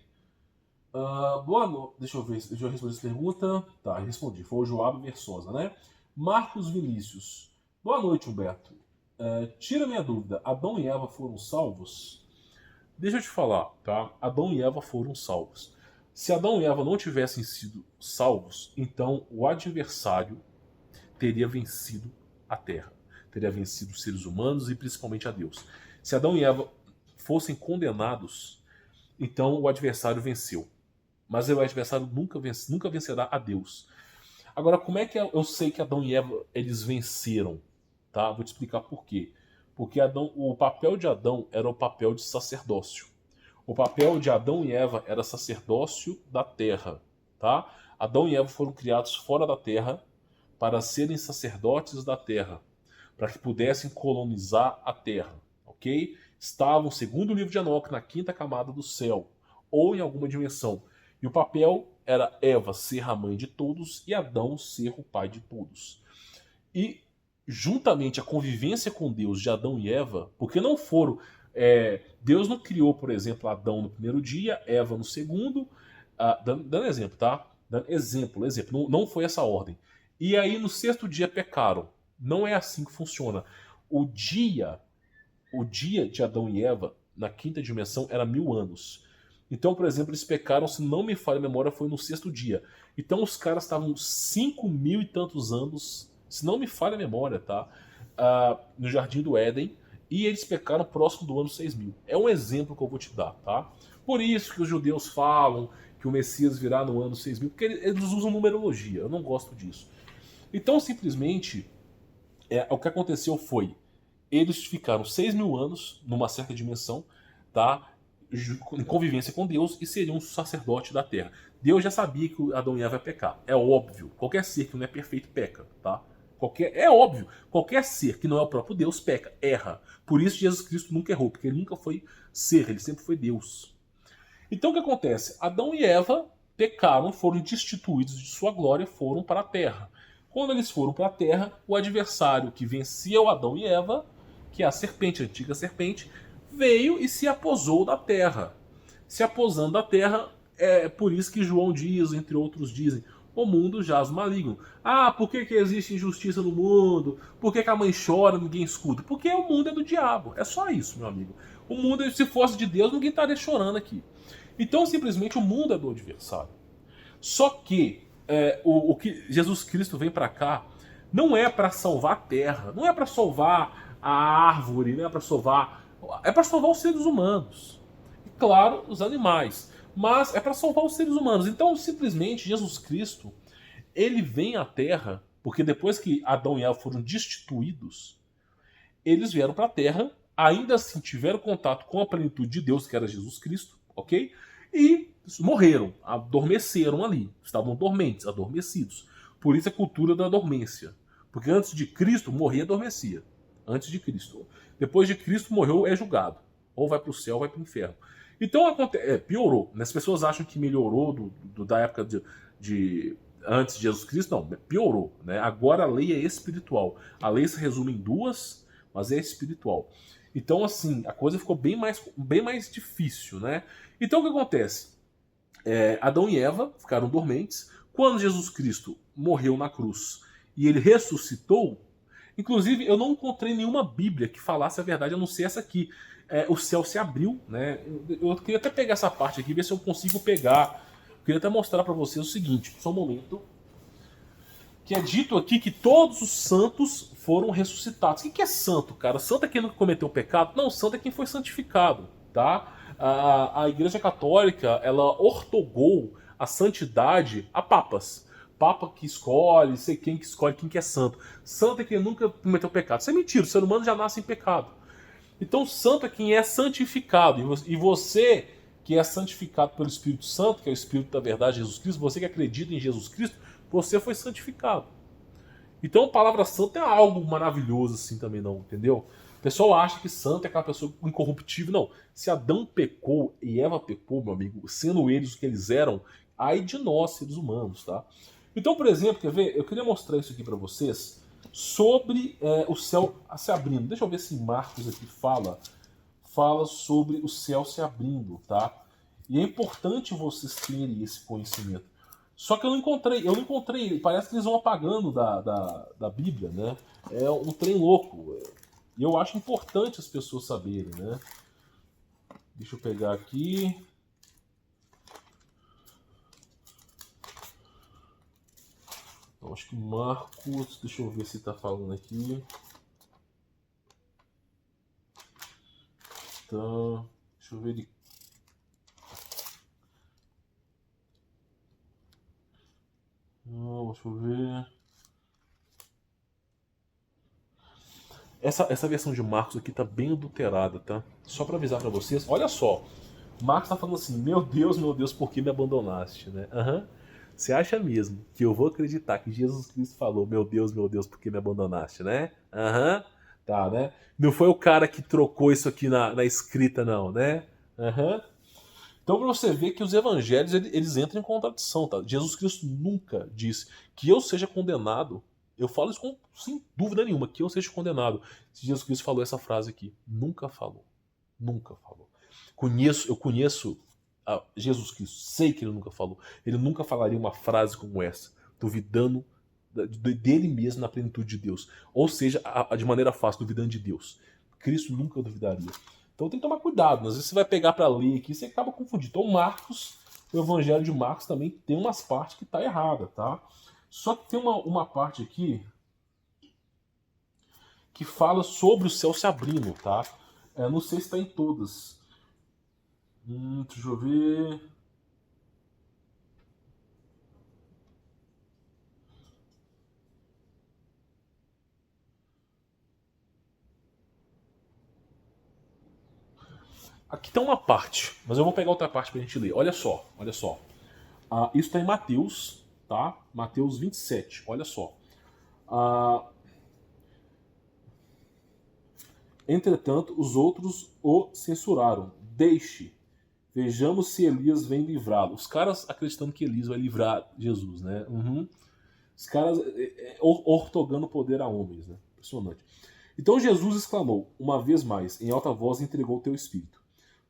Speaker 1: Boa noite. Deixa eu responder essa pergunta. Tá, respondi. Foi o Joab Versosa, né? Marcos Vinícius. Boa noite, Humberto. Tira minha dúvida. Adão e Eva foram salvos? Deixa eu te falar, tá? Adão e Eva foram salvos. Se Adão e Eva não tivessem sido salvos, então o adversário teria vencido a terra, teria vencido os seres humanos e principalmente a Deus. Se Adão e Eva fossem condenados, então o adversário venceu. Mas o adversário nunca vencerá a Deus. Agora, como é que eu sei que Adão e Eva eles venceram? Tá? Vou te explicar por quê. Porque o papel de Adão era o papel de sacerdócio. O papel de Adão e Eva era sacerdócio da terra. Tá? Adão e Eva foram criados fora da terra para serem sacerdotes da terra, para que pudessem colonizar a terra. Ok? Estavam, segundo o livro de Enoque, na quinta camada do céu, ou em alguma dimensão. E o papel era Eva ser a mãe de todos e Adão ser o pai de todos. E, juntamente, a convivência com Deus de Adão e Eva, porque não foram... Deus não criou, por exemplo, Adão no primeiro dia, Eva no segundo, dando exemplo, tá? Dando exemplo. Não foi essa ordem. E aí, no sexto dia, pecaram. Não é assim que funciona. O dia de Adão e Eva, na quinta dimensão, era 1000 anos. Então, por exemplo, eles pecaram, se não me falha a memória, foi no sexto dia. Então os caras estavam 5.000 e tantos anos, se não me falha a memória, tá? No Jardim do Éden, e eles pecaram próximo do ano 6.000. É um exemplo que eu vou te dar, tá? Por isso que os judeus falam que o Messias virá no ano 6.000, porque eles usam numerologia, eu não gosto disso. Então, simplesmente, o que aconteceu foi, eles ficaram 6.000 anos numa certa dimensão, tá? Em convivência com Deus e seriam um sacerdote da terra. Deus já sabia que Adão e Eva ia pecar. É óbvio. Qualquer ser que não é perfeito peca, tá? É óbvio. Qualquer ser que não é o próprio Deus peca, erra. Por isso Jesus Cristo nunca errou, porque ele nunca foi ser, ele sempre foi Deus. Então o que acontece? Adão e Eva pecaram, foram destituídos de sua glória, foram para a terra. Quando eles foram para a terra, o adversário que vencia o Adão e Eva, que é a serpente, a antiga serpente, veio e se aposou da terra. Se aposando da terra, é por isso que João diz, entre outros dizem, o mundo jaz maligno. Por que existe injustiça no mundo? Por que a mãe chora e ninguém escuta? Porque o mundo é do diabo. É só isso, meu amigo. O mundo, se fosse de Deus, ninguém estaria chorando aqui. Então, simplesmente, o mundo é do adversário. Só que o que Jesus Cristo vem para cá não é para salvar a terra, não é para salvar a árvore, não é para salvar... É para salvar os seres humanos. E, claro, os animais. Mas é para salvar os seres humanos. Então, simplesmente, Jesus Cristo, ele vem à Terra, porque depois que Adão e Eva foram destituídos, eles vieram para a Terra, ainda assim tiveram contato com a plenitude de Deus, que era Jesus Cristo, ok? E morreram, adormeceram ali. Estavam dormentes, adormecidos. Por isso a cultura da dormência. Porque antes de Cristo, morria e adormecia. Antes de Cristo. Depois de Cristo, morreu, é julgado. Ou vai para o céu, ou vai para o inferno. Então piorou. As pessoas acham que melhorou da época de antes de Jesus Cristo. Não, piorou. Né? Agora a lei é espiritual. A lei se resume em duas, mas é espiritual. Então, assim, a coisa ficou bem mais difícil, né? Então, o que acontece? Adão e Eva ficaram dormentes. Quando Jesus Cristo morreu na cruz e ele ressuscitou, inclusive, eu não encontrei nenhuma Bíblia que falasse a verdade, a não ser essa aqui. O céu se abriu, né? Eu queria até pegar essa parte aqui, ver se eu consigo pegar. Eu queria até mostrar para vocês o seguinte, só um momento. Que é dito aqui que todos os santos foram ressuscitados. O que é santo, cara? Santo é quem nunca cometeu pecado? Não, santo é quem foi santificado, tá? A Igreja Católica, ela ortogou a santidade a papas. Papa que escolhe, sei quem que escolhe quem que é santo. Santo é quem nunca cometeu pecado. Isso é mentira, o ser humano já nasce em pecado. Então santo é quem é santificado. E você que é santificado pelo Espírito Santo, que é o Espírito da verdade, Jesus Cristo, você que acredita em Jesus Cristo, você foi santificado. Então a palavra santo é algo maravilhoso assim também não, entendeu? O pessoal acha que santo é aquela pessoa incorruptível. Não. Se Adão pecou e Eva pecou, meu amigo, sendo eles o que eles eram, ai de nós, seres humanos, tá? Então, por exemplo, quer ver? Eu queria mostrar isso aqui para vocês sobre o céu se abrindo. Deixa eu ver se Marcos aqui fala sobre o céu se abrindo, tá? E é importante vocês terem esse conhecimento. Só que eu não encontrei, parece que eles vão apagando da Bíblia, né? É um trem louco. E eu acho importante as pessoas saberem, né? Deixa eu pegar aqui. Então, acho que Marcos, deixa eu ver se está falando aqui. Então, deixa eu ver ele. Deixa eu ver. Essa versão de Marcos aqui tá bem adulterada, tá? Só para avisar para vocês, olha só. Marcos tá falando assim: meu Deus, por que me abandonaste, né? Aham. Você acha mesmo que eu vou acreditar que Jesus Cristo falou: meu Deus, por que me abandonaste, né? Aham. Tá, né? Não foi o cara que trocou isso aqui na escrita, não, né? Aham. Então, para você ver que os evangelhos eles entram em contradição, tá? Jesus Cristo nunca disse que eu seja condenado. Eu falo isso sem dúvida nenhuma, que eu seja condenado. Se Jesus Cristo falou essa frase aqui, nunca falou. Nunca falou. Eu conheço Jesus Cristo, sei que ele nunca falou. Ele nunca falaria uma frase como essa, duvidando dele mesmo na plenitude de Deus. Ou seja, de maneira fácil, duvidando de Deus. Cristo nunca duvidaria. Então tem que tomar cuidado. Às vezes você vai pegar para ler aqui e você acaba confundindo. Então Marcos, o Evangelho de Marcos também tem umas partes que tá errada, tá? Só que tem uma parte aqui que fala sobre o céu se abrindo, tá? Não sei se está em todas. Deixa eu ver. Aqui tem uma parte, mas eu vou pegar outra parte pra gente ler. Olha só, olha só. Isso está em Mateus, tá? Mateus 27, olha só. Entretanto, os outros o censuraram. Deixe. Vejamos se Elias vem livrá-lo. Os caras acreditando que Elias vai livrar Jesus, né? Uhum. Os caras ortogando poder a homens, né? Impressionante. Então Jesus exclamou, uma vez mais, em alta voz, entregou o teu espírito.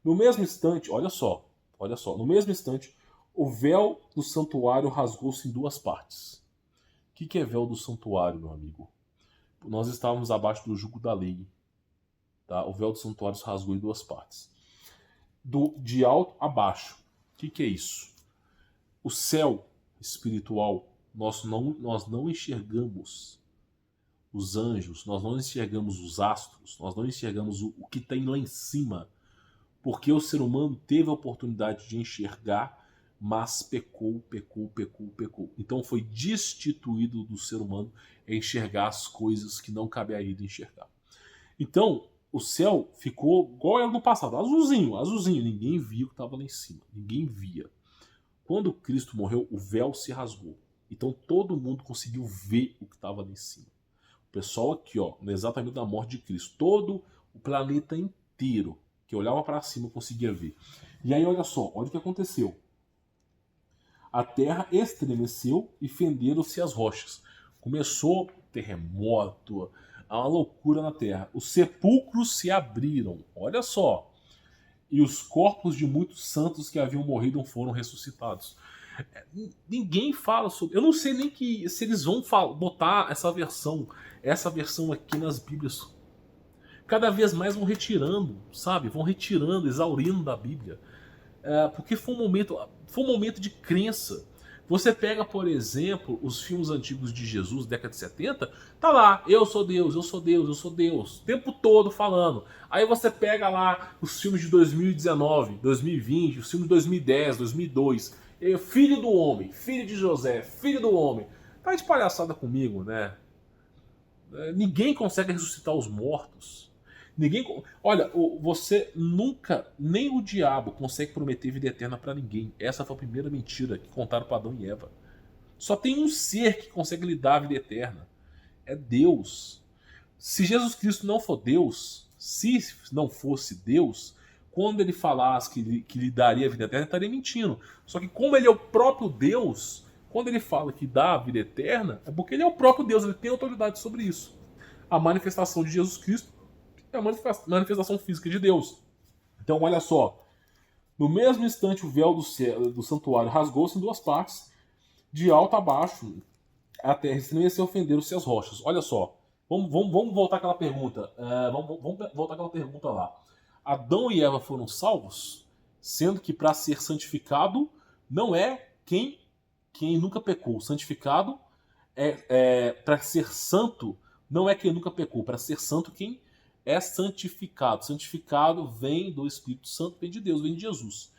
Speaker 1: No mesmo instante, olha só, no mesmo instante, o véu do santuário rasgou-se em duas partes. O que é véu do santuário, meu amigo? Nós estávamos abaixo do jugo da lei. Tá? O véu do santuário se rasgou em duas partes. De alto a baixo. O que é isso? O céu espiritual, nós não enxergamos os anjos, nós não enxergamos os astros, nós não enxergamos o que tem lá em cima, porque o ser humano teve a oportunidade de enxergar, mas pecou. Então foi destituído do ser humano enxergar as coisas que não cabe a ele enxergar. Então, o céu ficou igual era no passado, azulzinho, ninguém via o que estava lá em cima, ninguém via. Quando Cristo morreu, o véu se rasgou. Então todo mundo conseguiu ver o que estava lá em cima. O pessoal aqui, ó, no exatamente da morte de Cristo, todo o planeta inteiro que olhava para cima conseguia ver. E aí olha só, olha o que aconteceu. A terra estremeceu e fenderam-se as rochas. Começou terremoto, uma loucura na terra. Os sepulcros se abriram, olha só. E os corpos de muitos santos que haviam morrido foram ressuscitados. Ninguém fala sobre. Eu não sei nem se eles vão botar essa versão aqui nas Bíblias. Cada vez mais vão retirando, sabe? Vão retirando, exaurindo da Bíblia. Porque foi um momento de crença. Você pega, por exemplo, os filmes antigos de Jesus, década de 70, tá lá, eu sou Deus, eu sou Deus, eu sou Deus, o tempo todo falando. Aí você pega lá os filmes de 2019, 2020, os filmes de 2010, 2002, filho do homem, filho de José, filho do homem. Tá de palhaçada comigo, né? Ninguém consegue ressuscitar os mortos. Olha, você nunca, nem o diabo consegue prometer vida eterna para ninguém. Essa foi a primeira mentira que contaram para Adão e Eva. Só tem um ser que consegue lhe dar a vida eterna. É Deus. Se Jesus Cristo não for Deus, se não fosse Deus, quando ele falasse que lhe daria a vida eterna, ele estaria mentindo. Só que como ele é o próprio Deus, quando ele fala que dá a vida eterna, é porque ele é o próprio Deus, ele tem autoridade sobre isso. A manifestação de Jesus Cristo é a manifestação física de Deus. Então, olha só. No mesmo instante, o véu do santuário rasgou-se em duas partes, de alto a baixo. A terra estremeceu e ofenderam-se as rochas. Olha só. Vamos voltar àquela pergunta. Vamos voltar àquela pergunta lá. Adão e Eva foram salvos, sendo que para ser santificado não é quem nunca pecou. Santificado para ser santo, não é quem nunca pecou. Para ser santo, quem é santificado. Santificado vem do Espírito Santo, vem de Deus, vem de Jesus.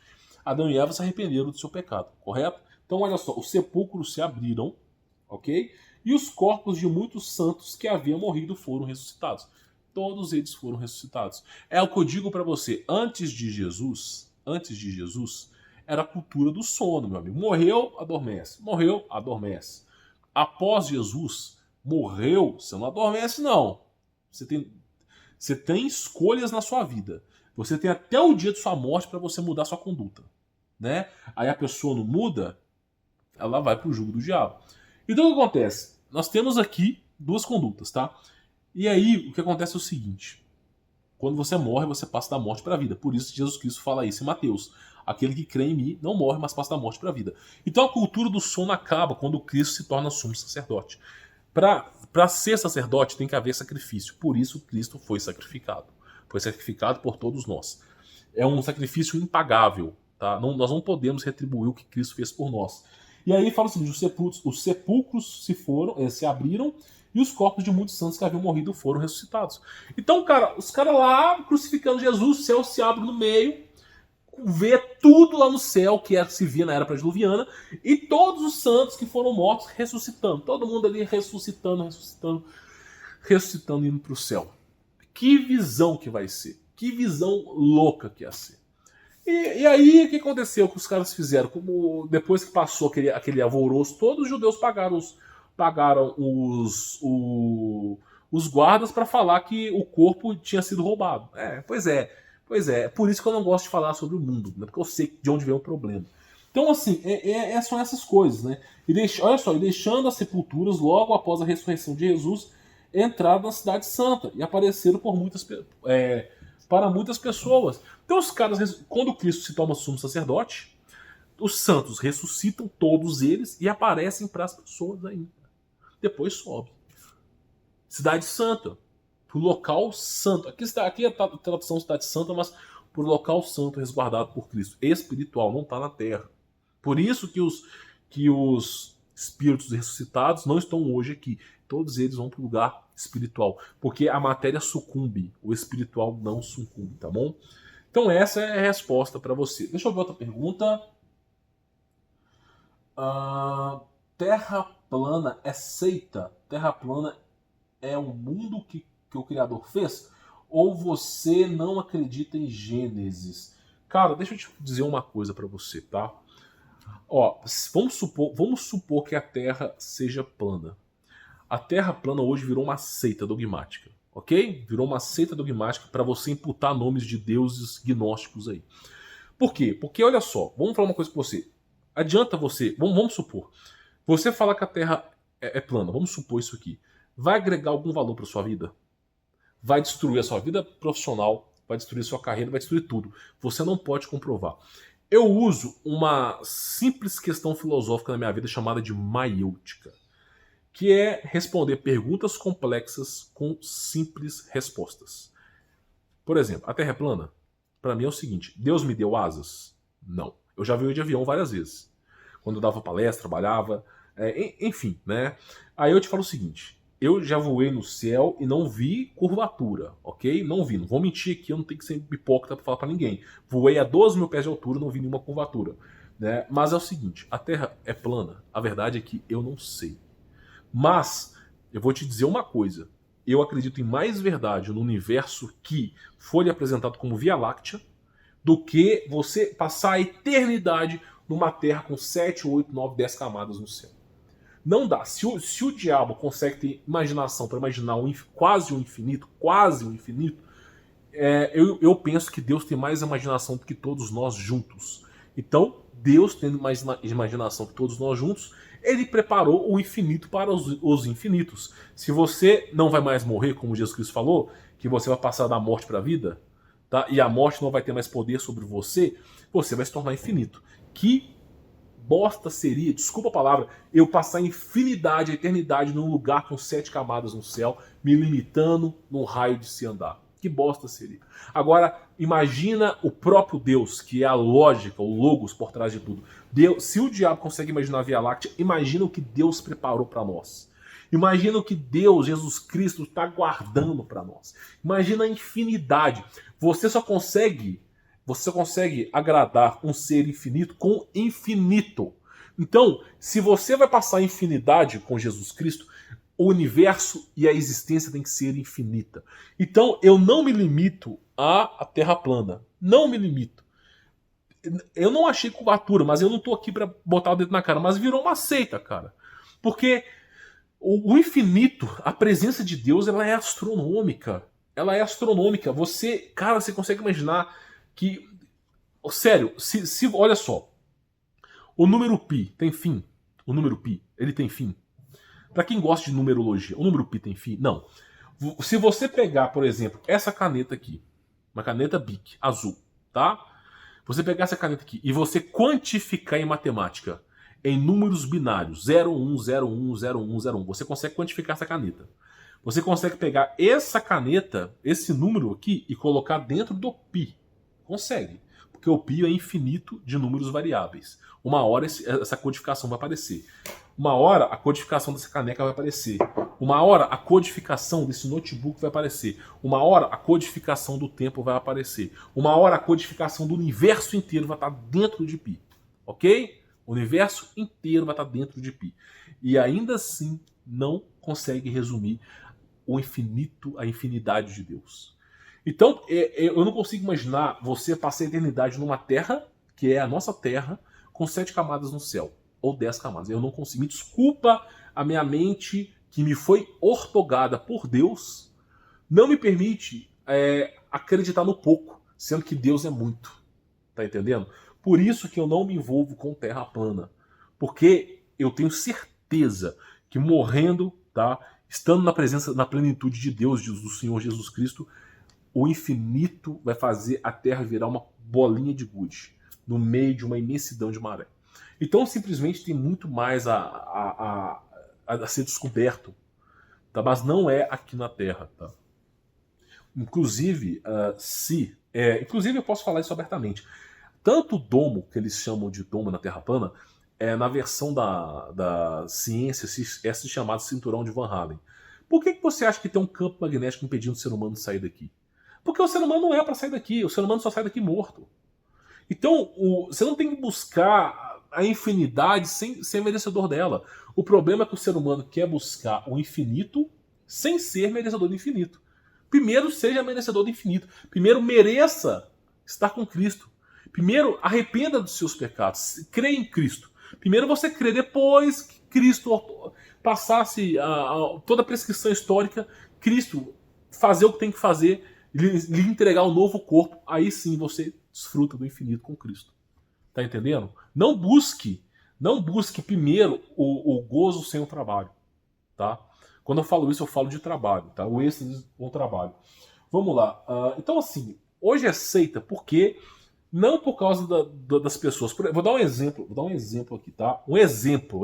Speaker 1: Adão e Eva se arrependeram do seu pecado, correto? Então, olha só, os sepulcros se abriram, ok? E os corpos de muitos santos que haviam morrido foram ressuscitados. Todos eles foram ressuscitados. É o que eu digo para você, antes de Jesus, era a cultura do sono, meu amigo. Morreu, adormece. Morreu, adormece. Após Jesus, morreu, você não adormece, não. Você tem escolhas na sua vida. Você tem até o dia de sua morte para você mudar sua conduta, né? Aí a pessoa não muda, ela vai para o jugo do diabo. Então o que acontece? Nós temos aqui duas condutas, tá? E aí o que acontece é o seguinte: quando você morre, você passa da morte para a vida. Por isso Jesus Cristo fala isso em Mateus: aquele que crê em mim não morre, mas passa da morte para a vida. Então a cultura do sono acaba quando Cristo se torna sumo sacerdote. Para ser sacerdote tem que haver sacrifício. Por isso Cristo foi sacrificado. Foi sacrificado por todos nós. É um sacrifício impagável. Tá? Nós não podemos retribuir o que Cristo fez por nós. E aí fala o seguinte: os sepulcros se abriram e os corpos de muitos santos que haviam morrido foram ressuscitados. Então, cara, os caras lá crucificando Jesus, o céu se abre no meio, vê tudo lá no céu que se via na era pré-diluviana, e todos os santos que foram mortos ressuscitando. Todo mundo ali ressuscitando, indo para o céu. Que visão que vai ser. Que visão louca que ia ser. E aí, o que aconteceu que os caras fizeram? Como depois que passou aquele alvoroço todo, os judeus pagaram os guardas para falar que o corpo tinha sido roubado. Pois é. É por isso que eu não gosto de falar sobre o mundo, né? Porque eu sei de onde vem o problema. Então, assim, são essas coisas, né? Olha só, e deixando as sepulturas, logo após a ressurreição de Jesus, entraram na cidade santa e apareceram para muitas pessoas. Então os caras, quando Cristo se torna sumo sacerdote, os santos ressuscitam todos eles e aparecem para as pessoas ainda. Depois sobe. Cidade santa, para o local santo. Aqui é a tradução cidade santa, mas para o local santo resguardado por Cristo. Espiritual, não está na terra. Por isso que os espíritos ressuscitados não estão hoje aqui. Todos eles vão para o lugar espiritual. Porque a matéria sucumbe, o espiritual não sucumbe, tá bom? Então essa é a resposta para você. Deixa eu ver outra pergunta. Terra plana é seita? Terra plana é um mundo que o Criador fez? Ou você não acredita em Gênesis? Cara, deixa eu te dizer uma coisa para você, tá? Ó, vamos supor que a Terra seja plana. A Terra plana hoje virou uma seita dogmática, ok? Virou uma seita dogmática para você imputar nomes de deuses gnósticos aí. Por quê? Porque, olha só, vamos falar uma coisa com você. Adianta você, vamos supor, você falar que a Terra é plana, vamos supor isso aqui. Vai agregar algum valor para sua vida? Vai destruir a sua vida profissional, vai destruir a sua carreira, vai destruir tudo. Você não pode comprovar. Eu uso uma simples questão filosófica na minha vida chamada de maiêutica, que é responder perguntas complexas com simples respostas. Por exemplo, a Terra é plana? Para mim é o seguinte: Deus me deu asas? Não. Eu já voei de avião várias vezes. Quando eu dava palestra, trabalhava, enfim, né? Aí eu te falo o seguinte: eu já voei no céu e não vi curvatura, ok? Não vi, não vou mentir aqui, eu não tenho que ser hipócrita para falar para ninguém. Voei a 12 mil pés de altura, não vi nenhuma curvatura, né? Mas é o seguinte: a Terra é plana? A verdade é que eu não sei. Mas eu vou te dizer uma coisa: eu acredito em mais verdade no universo que foi lhe apresentado como Via Láctea do que você passar a eternidade numa Terra com 7, 8, 9, 10 camadas no céu. Não dá. Se o diabo consegue ter imaginação para imaginar quase um infinito, eu penso que Deus tem mais imaginação do que todos nós juntos. Então, Deus tendo mais imaginação que todos nós juntos, ele preparou o infinito para os infinitos. Se você não vai mais morrer, como Jesus Cristo falou, que você vai passar da morte para a vida, tá? E a morte não vai ter mais poder sobre você, você vai se tornar infinito. Que bosta seria, desculpa a palavra, eu passar infinidade, a eternidade num lugar com 7 camadas no céu, me limitando num raio de se andar. Que bosta seria. Agora, imagina o próprio Deus, que é a lógica, o logos por trás de tudo. Se o diabo consegue imaginar a Via Láctea, imagina o que Deus preparou para nós. Imagina o que Deus, Jesus Cristo, está guardando para nós. Imagina a infinidade. Você só consegue agradar um ser infinito com infinito. Então, se você vai passar a infinidade com Jesus Cristo, o universo e a existência tem que ser infinita. Então, eu não me limito à Terra plana. Não me limito. Eu não achei curvatura, mas eu não tô aqui para botar o dedo na cara. Mas virou uma seita, cara. Porque o infinito, a presença de Deus, ela é astronômica. Ela é astronômica. Você consegue imaginar que... Sério, olha só. O número π tem fim? O número π, ele tem fim? Para quem gosta de numerologia, o número π tem fim? Não. Se você pegar, por exemplo, essa caneta aqui, uma caneta Bic azul, tá? Você pegar essa caneta aqui e você quantificar em matemática em números binários 0, 1, 0, 1, 0, 1, 0, 1, você consegue quantificar essa caneta. Você consegue pegar essa caneta, esse número aqui, e colocar dentro do π. Consegue. Porque o π é infinito de números variáveis. Uma hora essa codificação vai aparecer. Uma hora a codificação dessa caneca vai aparecer. Uma hora a codificação desse notebook vai aparecer. Uma hora a codificação do tempo vai aparecer. Uma hora a codificação do universo inteiro vai estar dentro de π. Ok? O universo inteiro vai estar dentro de π. E ainda assim não consegue resumir o infinito, a infinidade de Deus. Então, eu não consigo imaginar você passar a eternidade numa terra, que é a nossa terra, com 7 camadas no céu. Ou 10 camadas. Eu não consigo. Me desculpa, a minha mente, que me foi ortogada por Deus, não me permite acreditar no pouco, sendo que Deus é muito. Tá entendendo? Por isso que eu não me envolvo com terra plana. Porque eu tenho certeza que morrendo, tá, estando na presença, na plenitude de Deus, do Senhor Jesus Cristo, o infinito vai fazer a Terra virar uma bolinha de gude no meio de uma imensidão de maré. Então, simplesmente tem muito mais a ser descoberto, tá? Mas não é aqui na Terra. Tá? Inclusive, inclusive, eu posso falar isso abertamente. Tanto o domo, que eles chamam de domo na Terra plana, na versão da ciência, é se chamado cinturão de Van Allen. Por que você acha que tem um campo magnético impedindo o ser humano de sair daqui? Porque o ser humano não é para sair daqui, o ser humano só sai daqui morto. Então, você não tem que buscar a infinidade sem ser merecedor dela. O problema é que o ser humano quer buscar o infinito sem ser merecedor do infinito. Primeiro, seja merecedor do infinito. Primeiro, mereça estar com Cristo. Primeiro, arrependa dos seus pecados. Creia em Cristo. Primeiro você crê, depois que Cristo passasse toda a prescrição histórica, Cristo fazer o que tem que fazer, lhe entregar um novo corpo, aí sim você desfruta do infinito com Cristo. Tá entendendo? Não busque primeiro o gozo sem o trabalho, tá? Quando eu falo isso, eu falo de trabalho, tá? O êxtase com o trabalho. Vamos lá. Então, assim, hoje é seita porque não por causa das pessoas. Vou dar um exemplo aqui, tá? Um exemplo.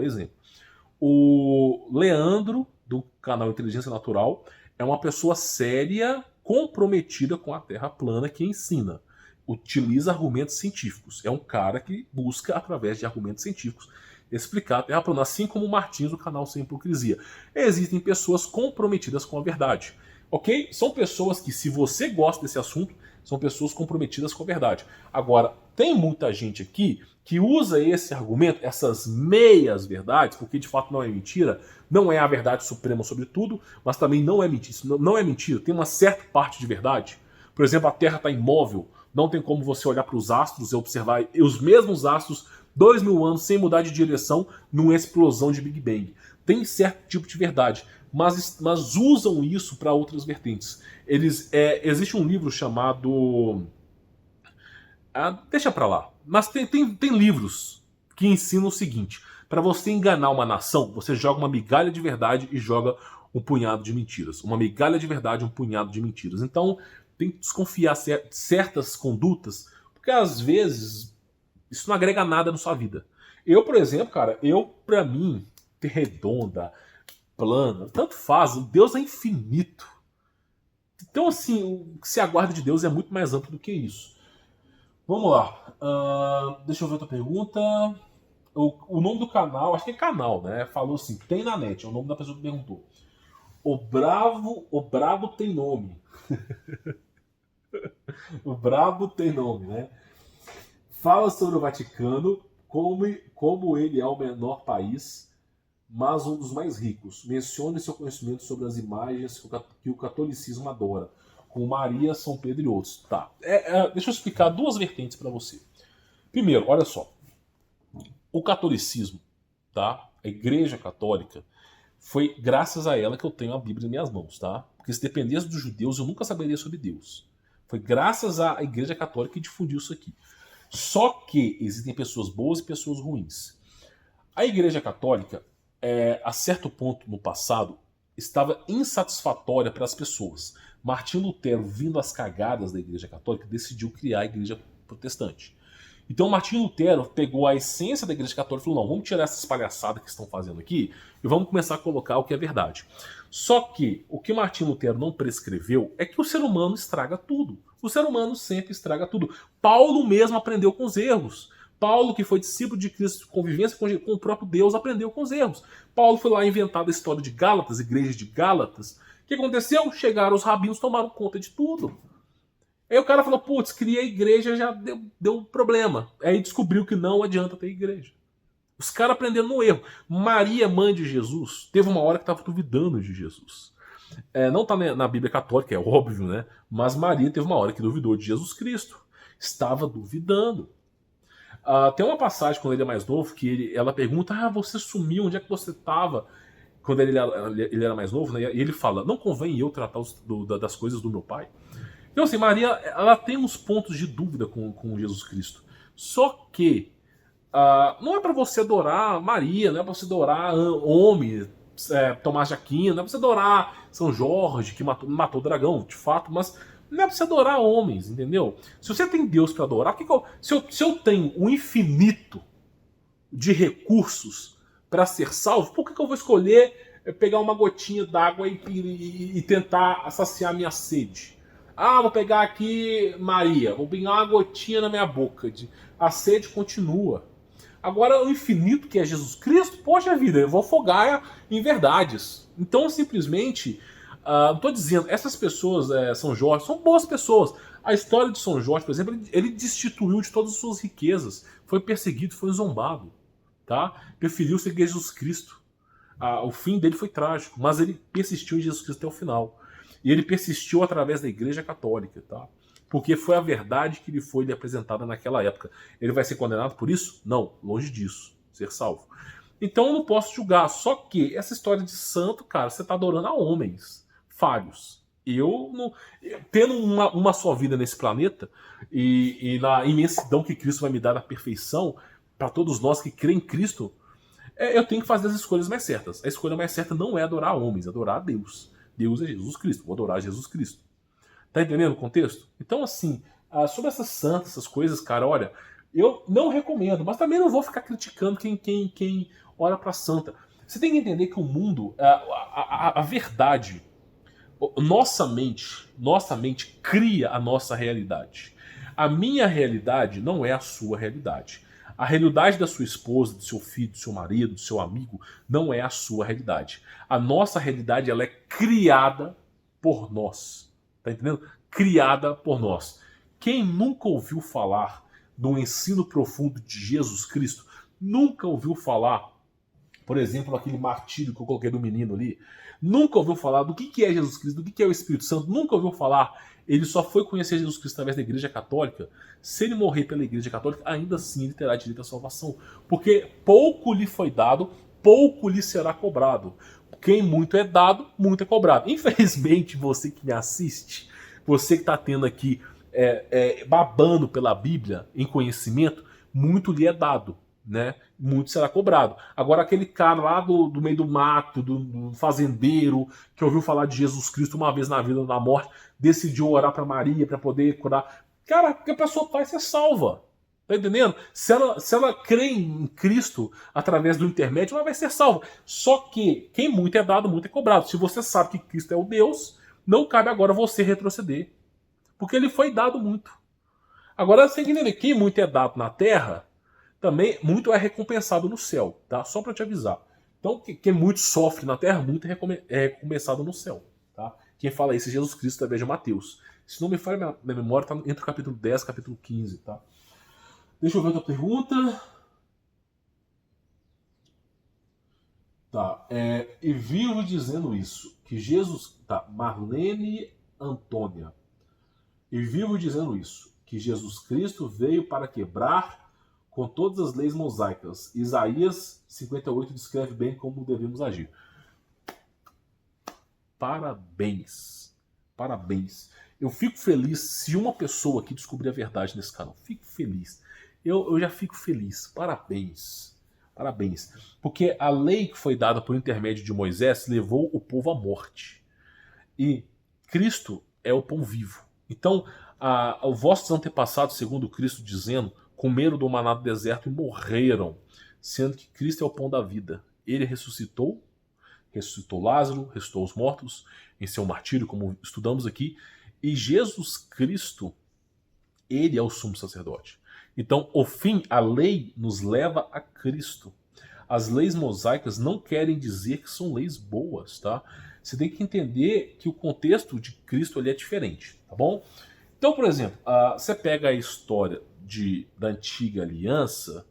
Speaker 1: O Leandro, do canal Inteligência Natural, é uma pessoa séria, comprometida com a Terra plana, que ensina. Utiliza argumentos científicos. É um cara que busca, através de argumentos científicos, explicar a Terra plana, assim como o Martins, do canal Sem Hipocrisia. Existem pessoas comprometidas com a verdade. Ok? São pessoas que, se você gosta desse assunto, são pessoas comprometidas com a verdade. Agora, tem muita gente aqui que usa esse argumento, essas meias verdades, porque de fato não é mentira, não é a verdade suprema sobre tudo, mas também não é mentira. Isso não é mentira, tem uma certa parte de verdade. Por exemplo, a Terra está imóvel, não tem como você olhar para os astros e observar os mesmos astros 2000 anos sem mudar de direção numa explosão de Big Bang. Tem certo tipo de verdade, mas usam isso para outras vertentes. Existe um livro chamado... deixa pra lá. Mas tem livros que ensinam o seguinte: para você enganar uma nação, você joga uma migalha de verdade e joga um punhado de mentiras. Uma migalha de verdade e um punhado de mentiras. Então, tem que desconfiar certas condutas, porque às vezes isso não agrega nada na sua vida. Eu, por exemplo, cara, pra mim, ter redonda, plana, tanto faz, Deus é infinito. Então, assim, o que se aguarda de Deus é muito mais amplo do que isso. Vamos lá. Deixa eu ver outra pergunta. O nome do canal, acho que é canal, né? Falou assim, tem na net, é o nome da pessoa que perguntou. O Brabo tem nome. O Brabo tem nome, né? Fala sobre o Vaticano, como ele é o menor país, mas um dos mais ricos. Mencione seu conhecimento sobre as imagens que o catolicismo adora, como Maria, São Pedro e outros. Tá. Deixa eu explicar duas vertentes para você. Primeiro, olha só. O catolicismo, tá? A Igreja Católica, foi graças a ela que eu tenho a Bíblia em minhas mãos, tá? Porque se dependesse dos judeus, eu nunca saberia sobre Deus. Foi graças à Igreja Católica que difundiu isso aqui. Só que existem pessoas boas e pessoas ruins. A Igreja Católica, a certo ponto no passado, estava insatisfatória para as pessoas. Martinho Lutero, vindo às cagadas da Igreja Católica, decidiu criar a Igreja Protestante. Então Martinho Lutero pegou a essência da Igreja Católica e falou, não, vamos tirar essas palhaçadas que estão fazendo aqui e vamos começar a colocar o que é verdade. Só que o que Martinho Lutero não prescreveu é que o ser humano estraga tudo. O ser humano sempre estraga tudo. Paulo mesmo aprendeu com os erros. Paulo, que foi discípulo de Cristo, convivência com o próprio Deus, aprendeu com os erros. Paulo foi lá inventar a história de Gálatas, igreja de Gálatas. O que aconteceu? Chegaram os rabinos, tomaram conta de tudo. Aí o cara falou, putz, criei a igreja, já deu problema. Aí descobriu que não adianta ter igreja. Os caras aprenderam no erro. Maria, mãe de Jesus, teve uma hora que estava duvidando de Jesus. Não está na Bíblia Católica, é óbvio, né? Mas Maria teve uma hora que duvidou de Jesus Cristo. Estava duvidando. Tem uma passagem quando ele é mais novo que ela pergunta, você sumiu, onde é que você estava? Quando ele era mais novo, né? E ele fala, não convém eu tratar das coisas do meu pai? Então assim, Maria, ela tem uns pontos de dúvida com Jesus Cristo. Só que não é para você adorar Maria, não é para você adorar homem, Tomás de Aquino, não é para você adorar São Jorge, que matou o dragão, de fato, mas não é para você adorar homens, entendeu? Se você tem Deus para adorar, se eu tenho um infinito de recursos para ser salvo, por que eu vou escolher pegar uma gotinha d'água e tentar saciar minha sede? Vou pegar aqui Maria, vou pegar uma gotinha na minha boca. A sede continua. Agora, o infinito que é Jesus Cristo, poxa vida, eu vou afogar em verdades. Então, simplesmente, não estou dizendo, essas pessoas, São Jorge, são boas pessoas. A história de São Jorge, por exemplo, ele destituiu de todas as suas riquezas. Foi perseguido, foi zombado. Tá? Preferiu seguir Jesus Cristo. O fim dele foi trágico, mas ele persistiu em Jesus Cristo até o final. E ele persistiu através da Igreja Católica, tá? Porque foi a verdade que lhe foi apresentada naquela época. Ele vai ser condenado por isso? Não, longe disso, ser salvo. Então eu não posso julgar, só que essa história de santo, cara, você está adorando a homens falhos. Eu não, tendo uma só vida nesse planeta e na imensidão que Cristo vai me dar na perfeição, para todos nós que creem em Cristo, eu tenho que fazer as escolhas mais certas. A escolha mais certa não é adorar homens, é adorar a Deus. Deus é Jesus Cristo, vou adorar Jesus Cristo. Tá entendendo o contexto? Então, assim, sobre essas santas, essas coisas, cara, olha, eu não recomendo, mas também não vou ficar criticando quem ora pra santa. Você tem que entender que o mundo, a verdade, nossa mente cria a nossa realidade. A minha realidade não é a sua realidade. A realidade da sua esposa, do seu filho, do seu marido, do seu amigo, não é a sua realidade. A nossa realidade, ela é criada por nós. Tá entendendo? Criada por nós. Quem nunca ouviu falar do ensino profundo de Jesus Cristo, nunca ouviu falar, por exemplo, aquele martírio que eu coloquei do menino ali, nunca ouviu falar do que é Jesus Cristo, do que é o Espírito Santo, nunca ouviu falar. Ele só foi conhecer Jesus Cristo através da Igreja Católica. Se ele morrer pela Igreja Católica, ainda assim ele terá direito à salvação. Porque pouco lhe foi dado, pouco lhe será cobrado. Quem muito é dado, muito é cobrado. Infelizmente, você que me assiste, você que está tendo aqui babando pela Bíblia em conhecimento, muito lhe é dado, né? Muito será cobrado. Agora aquele cara lá do meio do mato, do fazendeiro, que ouviu falar de Jesus Cristo uma vez na vida ou na morte, decidiu orar para Maria para poder curar. Cara, o que a pessoa faz, você salva. Tá entendendo? Se ela crê em Cristo através do intermédio, ela vai ser salva. Só que quem muito é dado, muito é cobrado. Se você sabe que Cristo é o Deus, não cabe agora você retroceder. Porque ele foi dado muito. Agora você tem que entender, quem muito é dado na terra, também muito é recompensado no céu, tá? Só para te avisar. Então, quem muito sofre na terra, muito é recompensado no céu, tá? Quem fala isso é Jesus Cristo através de Mateus. Se não me falha minha memória, tá entre o capítulo 10 e o capítulo 15, tá? Deixa eu ver outra pergunta. Tá, e vivo dizendo isso, que Jesus... Tá, Marlene Antônia. E vivo dizendo isso, que Jesus Cristo veio para quebrar com todas as leis mosaicas. Isaías 58 descreve bem como devemos agir. Parabéns. Parabéns. Eu fico feliz se uma pessoa aqui descobrir a verdade nesse canal. Fico feliz. Eu já fico feliz. Parabéns. Parabéns. Porque a lei que foi dada por intermédio de Moisés levou o povo à morte. E Cristo é o pão vivo. Então, os vossos antepassados, segundo Cristo dizendo, comeram do maná do deserto e morreram, sendo que Cristo é o pão da vida. Ele ressuscitou Lázaro, ressuscitou os mortos em seu martírio, como estudamos aqui, e Jesus Cristo, ele é o sumo sacerdote. Então, o fim, a lei nos leva a Cristo. As leis mosaicas não querem dizer que são leis boas, tá? Você tem que entender que o contexto de Cristo ele é diferente, tá bom? Então, por exemplo, você pega a história da antiga aliança,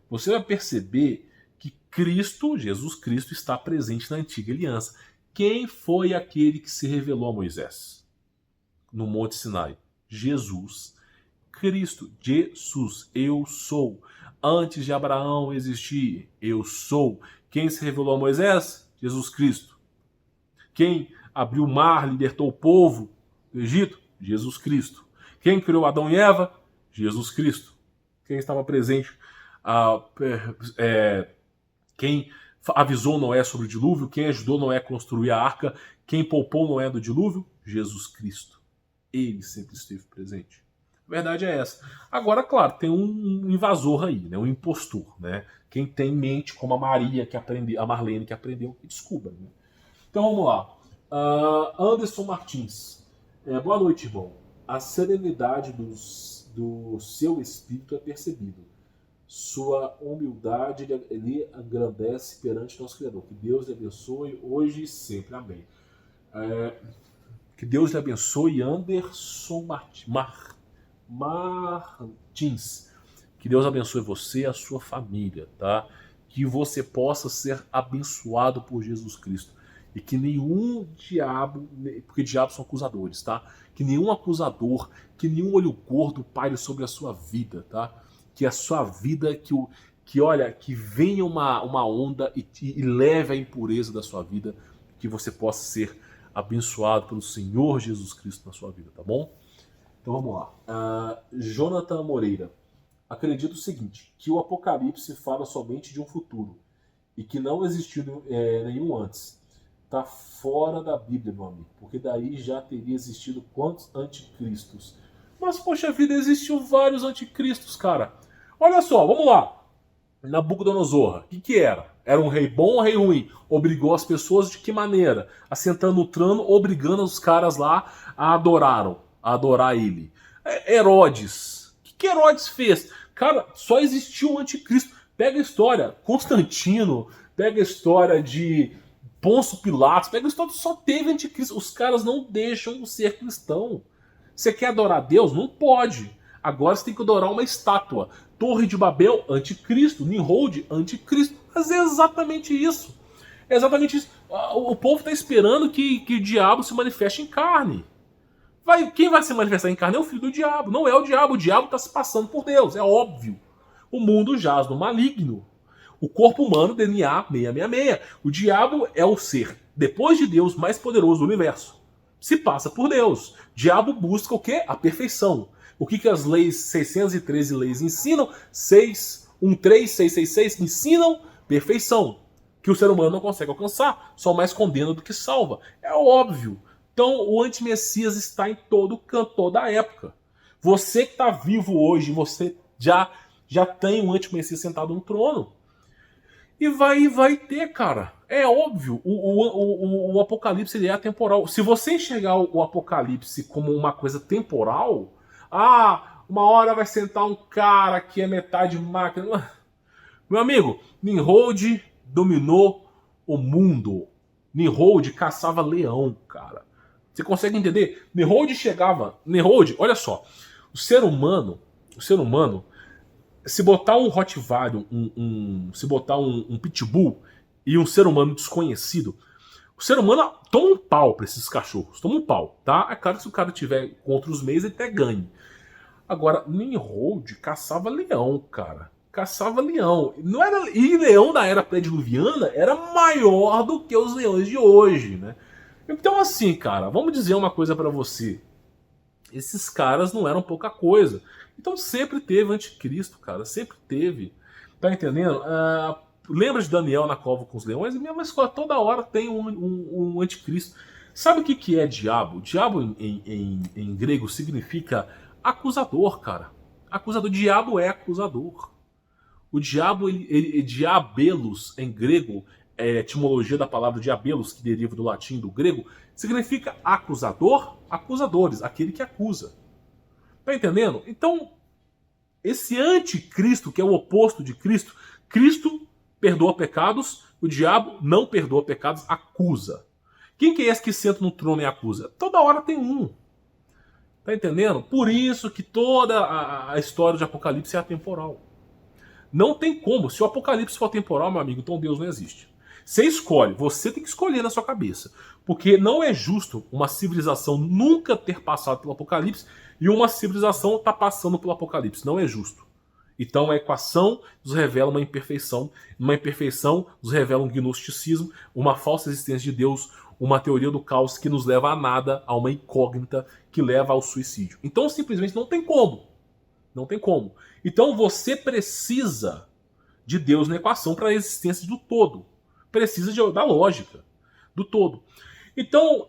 Speaker 1: você vai perceber que Cristo, Jesus Cristo, está presente na antiga aliança. Quem foi aquele que se revelou a Moisés no Monte Sinai? Jesus Cristo. Jesus, eu sou. Antes de Abraão existir, eu sou. Quem se revelou a Moisés? Jesus Cristo. Quem abriu o mar, libertou o povo do Egito? Jesus Cristo. Quem criou Adão e Eva? Jesus Cristo. Quem estava presente? Quem avisou Noé sobre o dilúvio? Quem ajudou Noé a construir a arca? Quem poupou Noé do dilúvio? Jesus Cristo. Ele sempre esteve presente. A verdade é essa. Agora, claro, tem um invasor aí, né? Um impostor, né? Quem tem em mente, como a Maria que aprendeu, a Marlene que aprendeu, que descubra. Né? Então vamos lá. Anderson Martins. Boa noite, irmão. A serenidade do seu espírito é percebido. Sua humildade lhe engrandece perante nosso Criador. Que Deus lhe abençoe hoje e sempre. Amém. Que Deus lhe abençoe, Anderson Martins. Que Deus abençoe você e a sua família, tá? Que você possa ser abençoado por Jesus Cristo. E que nenhum diabo, porque diabos são acusadores, tá? Que nenhum acusador, que nenhum olho gordo paire sobre a sua vida, tá? Que a sua vida, que venha uma onda e leve a impureza da sua vida, que você possa ser abençoado pelo Senhor Jesus Cristo na sua vida, tá bom? Então vamos lá. Jonathan Moreira. Acredito o seguinte, que o Apocalipse fala somente de um futuro e que não existiu nenhum antes. Está fora da Bíblia, meu amigo, porque daí já teria existido quantos anticristos? Mas, poxa vida, existiu vários anticristos, cara. Olha só, vamos lá. Nabucodonosor, o que era? Era um rei bom ou um rei ruim? Obrigou as pessoas de que maneira? Assentando no trono, obrigando os caras lá a adorar ele. Herodes. O que Herodes fez? Cara, só existiu o anticristo. Pega a história, Constantino, pega a história de Pôncio Pilatos, pega a história, só teve anticristo. Os caras não deixam de ser cristão. Você quer adorar Deus? Não pode. Agora você tem que adorar uma estátua. Torre de Babel, anticristo. Nimrod, anticristo. Mas é exatamente isso. É exatamente isso. O povo está esperando que o diabo se manifeste em carne. Quem vai se manifestar em carne é o filho do diabo. Não é o diabo está se passando por Deus. É óbvio. O mundo jaz no maligno. O corpo humano, DNA 666. O diabo é o ser, depois de Deus, mais poderoso do universo. Se passa por Deus. Diabo busca o quê? A perfeição. O que as leis 613 leis ensinam? 613, 666 ensinam perfeição. Que o ser humano não consegue alcançar. Só mais condena do que salva. É óbvio. Então o antimessias está em todo canto, toda a época. Você que está vivo hoje, você já tem um antimessias sentado no trono. E vai ter, cara. É óbvio. O Apocalipse ele é atemporal. Se você enxergar o Apocalipse como uma coisa temporal, uma hora vai sentar um cara que é metade máquina. Meu amigo, Nimrod dominou o mundo. Nimrod caçava leão, cara. Você consegue entender? Nimrod chegava... Nimrod, olha só. O ser humano, se botar um Rottweiler, se botar um Pitbull e um ser humano desconhecido, o ser humano toma um pau pra esses cachorros. Toma um pau, tá? É claro que se o cara tiver contra os meios, ele até ganha. Agora, Nimrod caçava leão, cara. Caçava leão. Não era... E leão da era pré-diluviana era maior do que os leões de hoje, né? Então assim, cara, vamos dizer uma coisa pra você. Esses caras não eram pouca coisa. Então sempre teve anticristo, cara. Sempre teve. Tá entendendo? Lembra de Daniel na cova com os leões? A mesma escola, toda hora tem um anticristo. Sabe o que é diabo? Diabo em grego significa acusador, cara. Acusador. Diabo é acusador. O diabo, diabelos em grego, etimologia da palavra diabelos, que deriva do latim, do grego, significa acusador, acusadores, aquele que acusa. Tá entendendo? Então, esse anticristo, que é o oposto de Cristo, Cristo perdoa pecados, o diabo não perdoa pecados, acusa. Quem que é esse que senta no trono e acusa? Toda hora tem um. Tá entendendo? Por isso que toda a história de Apocalipse é atemporal. Não tem como. Se o Apocalipse for temporal, meu amigo, então Deus não existe. Você escolhe. Você tem que escolher na sua cabeça. Porque não é justo uma civilização nunca ter passado pelo Apocalipse e uma civilização estar passando pelo Apocalipse. Não é justo. Então a equação nos revela uma imperfeição. Uma imperfeição nos revela um gnosticismo, uma falsa existência de Deus, uma teoria do caos que nos leva a nada, a uma incógnita que leva ao suicídio. Então simplesmente não tem como. Não tem como. Então você precisa de Deus na equação para a existência do todo. Precisa da lógica do todo. Então,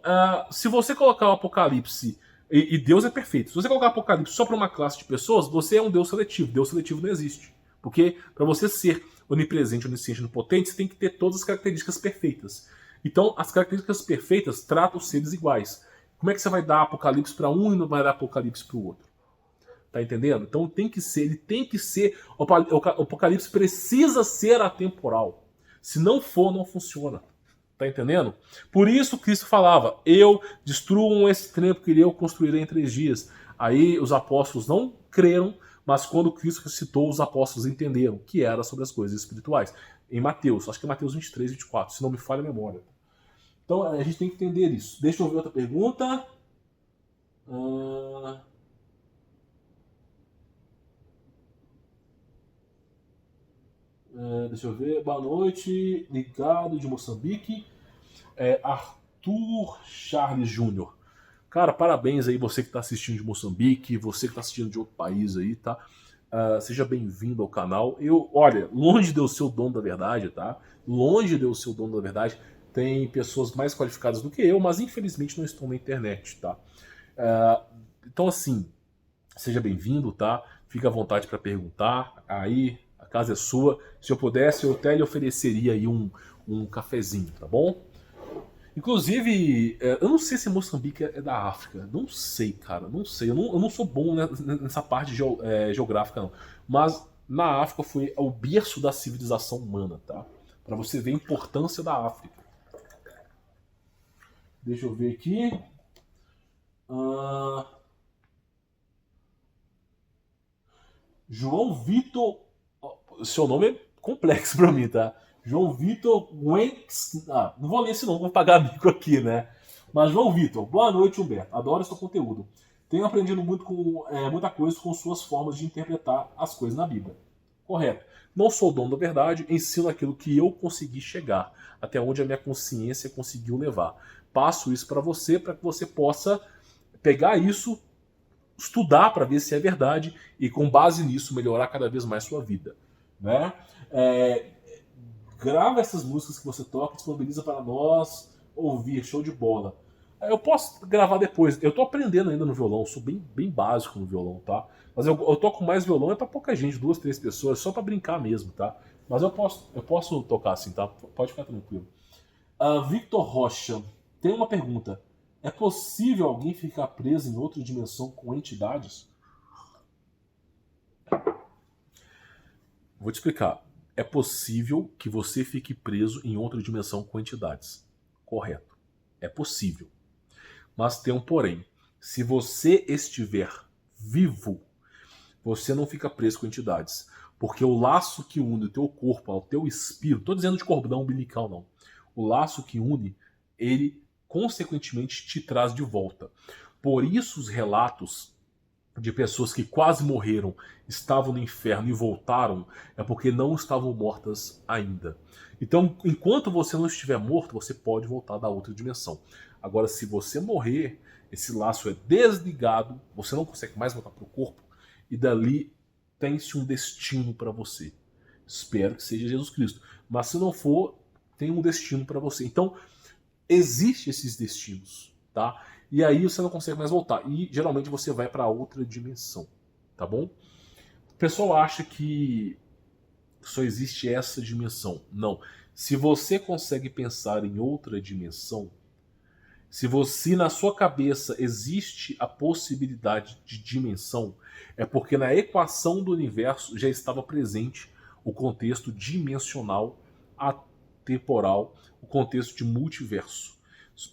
Speaker 1: se você colocar o Apocalipse, e Deus é perfeito, se você colocar o Apocalipse só para uma classe de pessoas, você é um Deus seletivo. Deus seletivo não existe. Porque para você ser onipresente, onisciente, onipotente, você tem que ter todas as características perfeitas. Então, as características perfeitas tratam os seres iguais. Como é que você vai dar Apocalipse para um e não vai dar Apocalipse para o outro? Tá entendendo? Então tem que ser, ele tem que ser. O Apocalipse precisa ser atemporal. Se não for, não funciona. Tá entendendo? Por isso Cristo falava: eu destruo esse templo que eu construirei em 3 dias. Aí os apóstolos não creram, mas quando Cristo ressuscitou, os apóstolos entenderam que era sobre as coisas espirituais. Em Mateus, acho que é Mateus 23, 24, se não me falha a memória. Então a gente tem que entender isso. Deixa eu ver outra pergunta. Deixa eu ver. Boa noite, ligado de Moçambique. Arthur Charles Júnior. Cara, parabéns aí você que está assistindo de Moçambique, você que está assistindo de outro país aí, tá? Seja bem-vindo ao canal. Olha, longe de eu ser o dono da verdade, tá? Longe de eu ser o dono da verdade. Tem pessoas mais qualificadas do que eu, mas infelizmente não estão na internet, tá? Então assim, seja bem-vindo, tá? Fica à vontade para perguntar. Aí, a casa é sua. Se eu pudesse, eu até lhe ofereceria aí um cafezinho, tá bom? Inclusive, eu não sei se Moçambique é da África. Não sei, cara. Não sei. Eu não sou bom nessa parte geográfica, não. Mas na África foi o berço da civilização humana, tá? Pra você ver a importância da África. Deixa eu ver aqui. João Vitor. Seu nome é complexo pra mim, tá? João Vitor Wenx. Não vou ler esse nome, vou pagar amigo aqui, né? Mas João Vitor, boa noite, Humberto. Adoro seu conteúdo. Tenho aprendido muita coisa com suas formas de interpretar as coisas na Bíblia. Correto. Não sou o dono da verdade, ensino aquilo que eu consegui chegar, até onde a minha consciência conseguiu levar. Passo isso para que você possa pegar isso, estudar para ver se é verdade e com base nisso melhorar cada vez mais sua vida, né? Grava essas músicas que você toca, disponibiliza para nós ouvir, show de bola. Eu posso gravar depois. Eu tô aprendendo ainda no violão, sou bem básico no violão, tá? Mas eu toco mais violão para pouca gente, 2, 3 pessoas, só para brincar mesmo, tá? Mas eu posso tocar assim, tá? Pode ficar tranquilo. Victor Rocha tem uma pergunta. É possível alguém ficar preso em outra dimensão com entidades? Vou te explicar. é possível que você fique preso em outra dimensão com entidades. Correto. É possível. Mas tem um porém. Se você estiver vivo, você não fica preso com entidades. Porque o laço que une o teu corpo ao teu espírito, estou dizendo de cordão umbilical não, o laço que une, ele consequentemente te traz de volta. Por isso os relatos de pessoas que quase morreram, estavam no inferno e voltaram, é porque não estavam mortas ainda. Então, enquanto você não estiver morto, você pode voltar da outra dimensão. Agora, se você morrer, esse laço é desligado, você não consegue mais voltar para o corpo, e dali tem-se um destino para você. Espero que seja Jesus Cristo. Mas se não for, tem um destino para você. Então, existem esses destinos, tá? E aí você não consegue mais voltar. E geralmente você vai para outra dimensão, tá bom? O pessoal acha que só existe essa dimensão. Não. Se você consegue pensar em outra dimensão, se você na sua cabeça existe a possibilidade de dimensão, é porque na equação do universo já estava presente o contexto dimensional, atemporal, o contexto de multiverso.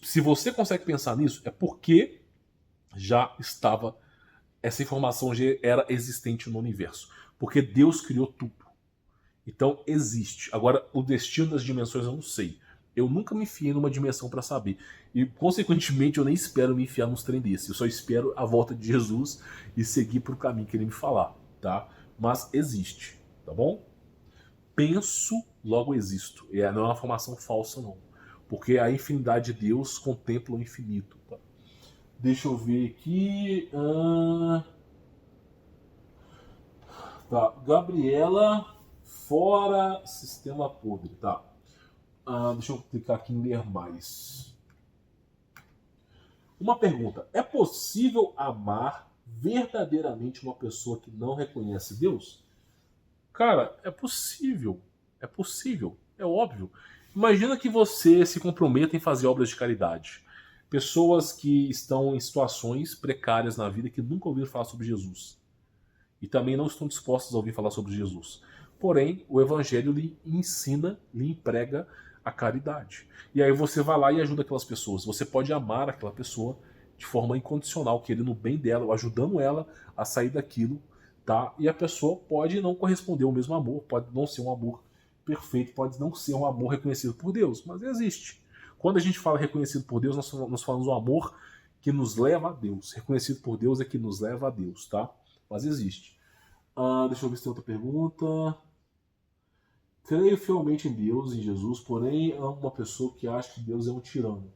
Speaker 1: Se você consegue pensar nisso, é porque já estava, essa informação já era existente no universo. Porque Deus criou tudo. Então existe. Agora, o destino das dimensões eu não sei. Eu nunca me enfiei numa dimensão para saber. E, consequentemente, eu nem espero me enfiar nos trem desse. Eu só espero a volta de Jesus e seguir para o caminho que ele me falar, tá? Mas existe, tá bom? Penso, logo existo. Não é uma formação falsa, não. Porque a infinidade de Deus contempla o infinito. Tá? Deixa eu ver aqui. Tá. Gabriela, fora sistema podre. Tá. Deixa eu clicar aqui em ler mais. Uma pergunta. É possível amar verdadeiramente uma pessoa que não reconhece Deus? Cara, é possível. É possível. É óbvio. Imagina que você se comprometa em fazer obras de caridade. Pessoas que estão em situações precárias na vida que nunca ouviram falar sobre Jesus. E também não estão dispostas a ouvir falar sobre Jesus. Porém, o Evangelho lhe ensina, lhe emprega a caridade. E aí você vai lá e ajuda aquelas pessoas. Você pode amar aquela pessoa de forma incondicional, querendo o bem dela, ajudando ela a sair daquilo. Tá? E a pessoa pode não corresponder ao mesmo amor, pode não ser um amor perfeito, pode não ser um amor reconhecido por Deus, mas existe. Quando a gente fala reconhecido por Deus, nós falamos um amor que nos leva a Deus. Reconhecido por Deus é que nos leva a Deus, tá? Mas existe. Deixa eu ver se tem outra pergunta. Creio fielmente em Deus, em Jesus, porém amo uma pessoa que acha que Deus é um tirano.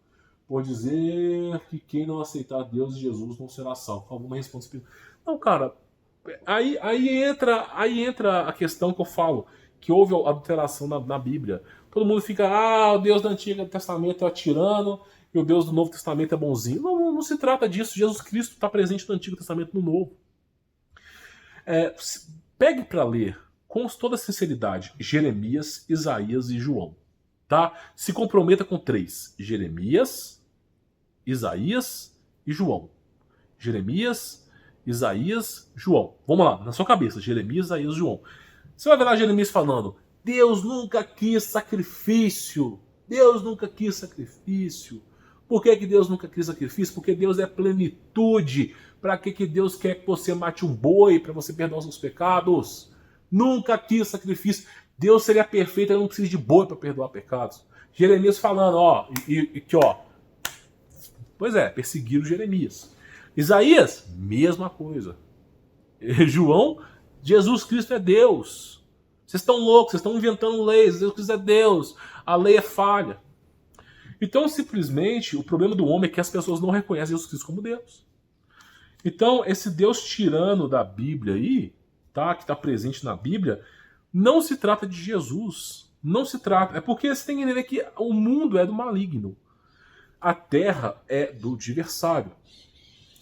Speaker 1: Por dizer que quem não aceitar Deus e Jesus não será salvo. Por favor, uma resposta. Não, cara, aí entra a questão que eu falo, que houve adulteração na Bíblia. Todo mundo fica, o Deus do Antigo Testamento é tirano e o Deus do Novo Testamento é bonzinho. Não se trata disso. Jesus Cristo está presente no Antigo Testamento e no Novo. Pegue para ler, com toda sinceridade, Jeremias, Isaías e João. Tá? Se comprometa com 3. Jeremias, Isaías e João. Jeremias, Isaías, João. Vamos lá, na sua cabeça, Jeremias, Isaías, João. Você vai ver lá Jeremias falando, Deus nunca quis sacrifício. Deus nunca quis sacrifício. Por que Deus nunca quis sacrifício? Porque Deus é plenitude. Para que Deus quer que você mate um boi para você perdoar os seus pecados? Nunca quis sacrifício. Deus seria perfeito, ele não precisa de boi para perdoar pecados. Jeremias falando, pois é, perseguiram Jeremias. Isaías, mesma coisa. João, Jesus Cristo é Deus. Vocês estão loucos, vocês estão inventando leis. Jesus Cristo é Deus. A lei é falha. Então, simplesmente, o problema do homem é que as pessoas não reconhecem Jesus Cristo como Deus. Então, esse Deus tirano da Bíblia aí, tá, que está presente na Bíblia, não se trata de Jesus. Não se trata. É porque você tem que entender que o mundo é do maligno. A terra é do adversário.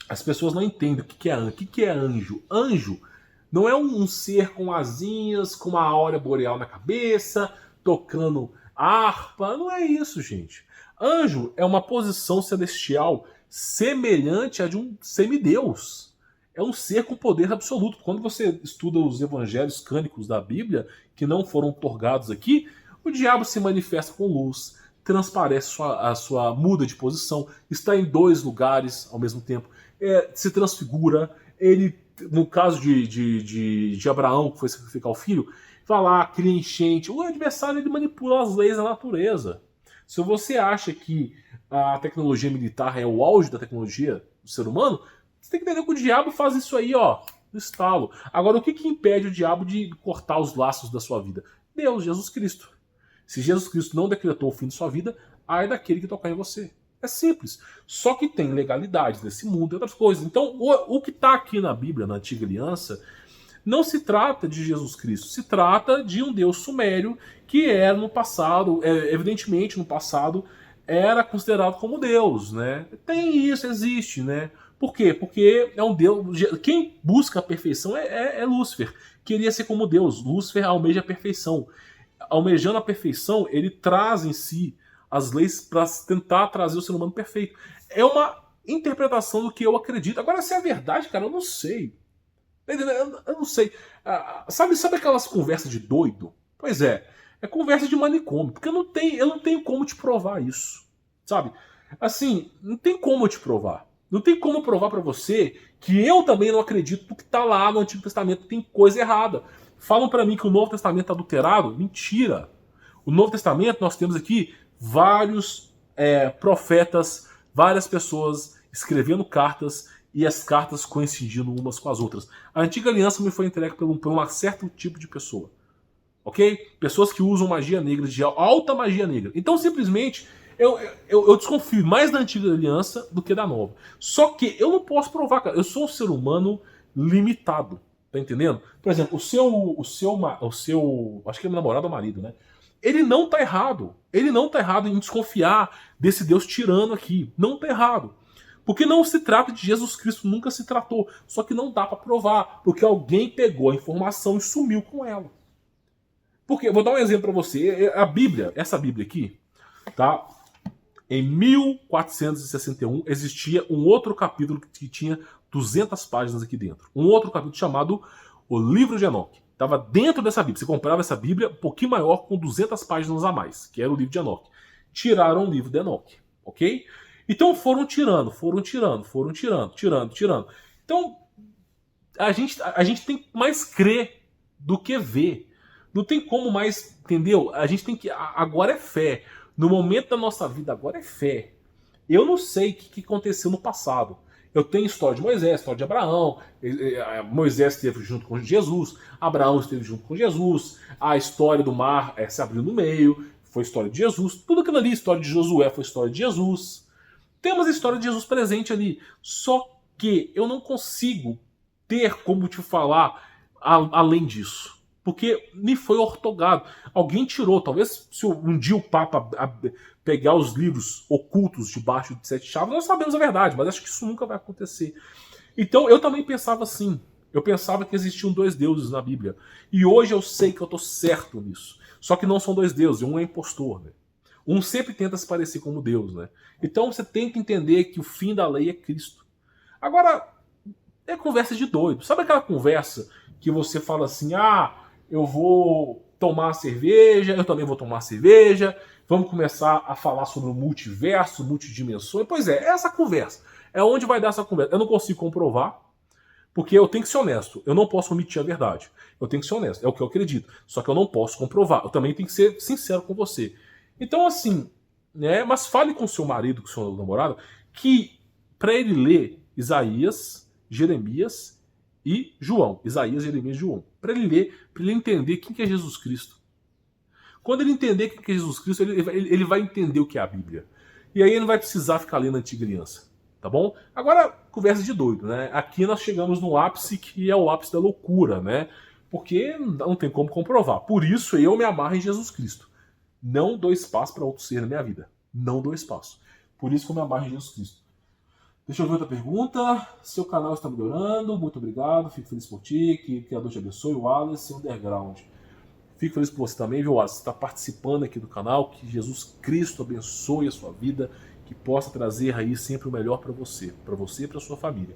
Speaker 1: As pessoas não entendem o que é anjo. Anjo não é um ser com asinhas, com uma áurea boreal na cabeça, tocando harpa. Não é isso, gente. Anjo é uma posição celestial semelhante à de um semideus. é um ser com poder absoluto. Quando você estuda os evangelhos cânicos da Bíblia, que não foram otorgados aqui, o diabo se manifesta com luz, transparece a sua muda de posição, está em dois lugares ao mesmo tempo, se transfigura, ele, no caso de Abraão, que foi sacrificar o filho, vai lá, cria enchente, o adversário ele manipula as leis da natureza. Se você acha que a tecnologia militar é o auge da tecnologia do ser humano, você tem que entender que o diabo faz isso aí, ó, no estalo. Agora, o que impede o diabo de cortar os laços da sua vida? Deus, Jesus Cristo. Se Jesus Cristo não decretou o fim de sua vida, ai daquele que tocar em você. É simples. Só que tem legalidades nesse mundo e outras coisas. Então, o que está aqui na Bíblia, na Antiga Aliança, não se trata de Jesus Cristo. Se trata de um Deus sumério que era no passado, evidentemente no passado, era considerado como Deus, né? Tem isso, existe, né? Por quê? Porque é um Deus. Quem busca a perfeição é Lúcifer. Queria ser como Deus. Lúcifer almeja a perfeição. Almejando a perfeição, ele traz em si as leis para tentar trazer o ser humano perfeito. É uma interpretação do que eu acredito. Agora, se é verdade, cara, eu não sei. Eu não sei. Sabe aquelas conversas de doido? Pois é conversa de manicômio. Porque eu não tenho como te provar isso. Sabe? Assim, não tem como eu te provar. Não tem como provar para você que eu também não acredito no que está lá no Antigo Testamento. Tem coisa errada. Falam para mim que o Novo Testamento está adulterado? Mentira. O Novo Testamento, nós temos aqui vários profetas, várias pessoas escrevendo cartas e as cartas coincidindo umas com as outras. A Antiga Aliança me foi entregue por um certo tipo de pessoa. Ok? Pessoas que usam magia negra, de alta magia negra. Então, simplesmente, eu desconfio mais da Antiga Aliança do que da Nova. Só que eu não posso provar, cara. Eu sou um ser humano limitado. Tá entendendo? Por exemplo, o seu, acho que é meu namorado ou marido, né? Ele não tá errado. Ele não tá errado em desconfiar desse Deus tirano aqui. Não tá errado. Porque não se trata de Jesus Cristo, nunca se tratou. Só que não dá para provar, porque alguém pegou a informação e sumiu com ela. Porque, vou dar um exemplo para você. A Bíblia, essa Bíblia aqui, tá? Em 1461 existia um outro capítulo que tinha 200 páginas aqui dentro. Um outro capítulo chamado O Livro de Enoque. Estava dentro dessa Bíblia. Você comprava essa Bíblia um pouquinho maior, com 200 páginas a mais, que era o Livro de Enoque. Tiraram o Livro de Enoque, ok? Então foram tirando. Então a gente tem que mais crer do que ver. Não tem como mais, entendeu? A gente tem que... Agora é fé. No momento da nossa vida, agora é fé. Eu não sei o que aconteceu no passado. Eu tenho história de Moisés, história de Abraão. Moisés esteve junto com Jesus. Abraão esteve junto com Jesus. A história do mar se abriu no meio. Foi história de Jesus. Tudo aquilo ali, história de Josué, foi história de Jesus. Temos a história de Jesus presente ali. Só que eu não consigo ter como te falar além disso. Porque me foi ortogado. Alguém tirou. Talvez se um dia o Papa pegar os livros ocultos debaixo de 7 chaves, nós sabemos a verdade, mas acho que isso nunca vai acontecer. Então eu também pensava assim. Eu pensava que existiam 2 deuses na Bíblia. E hoje eu sei que eu estou certo nisso. Só que não são 2 deuses, um é impostor. Né? Um sempre tenta se parecer como Deus. Né? Então você tem que entender que o fim da lei é Cristo. Agora, é conversa de doido. Sabe aquela conversa que você fala assim, eu vou tomar cerveja, eu também vou tomar cerveja, vamos começar a falar sobre o multiverso, multidimensões. Pois é essa conversa. É onde vai dar essa conversa. Eu não consigo comprovar, porque eu tenho que ser honesto. Eu não posso omitir a verdade. Eu tenho que ser honesto. É o que eu acredito. Só que eu não posso comprovar. Eu também tenho que ser sincero com você. Então, assim, né? Mas fale com o seu marido, com o seu namorado, que para ele ler Isaías, Jeremias e João. Isaías, Jeremias e João. Para ele ler, para ele entender quem que é Jesus Cristo. Quando ele entender quem que é Jesus Cristo, ele vai entender o que é a Bíblia. E aí ele não vai precisar ficar lendo a Antiga Aliança. Tá bom? Agora, conversa de doido, né? Aqui nós chegamos no ápice que é o ápice da loucura, né? Porque não tem como comprovar. Por isso eu me amarro em Jesus Cristo. Não dou espaço para outro ser na minha vida. Não dou espaço. Por isso que eu me amarro em Jesus Cristo. Deixa eu ver outra pergunta. Seu canal está melhorando. Muito obrigado. Fico feliz por ti. Que o Criador te abençoe. O Wallace Underground. Fico feliz por você também, viu, Wallace? Você está participando aqui do canal. Que Jesus Cristo abençoe a sua vida. Que possa trazer aí sempre o melhor para você e para sua família.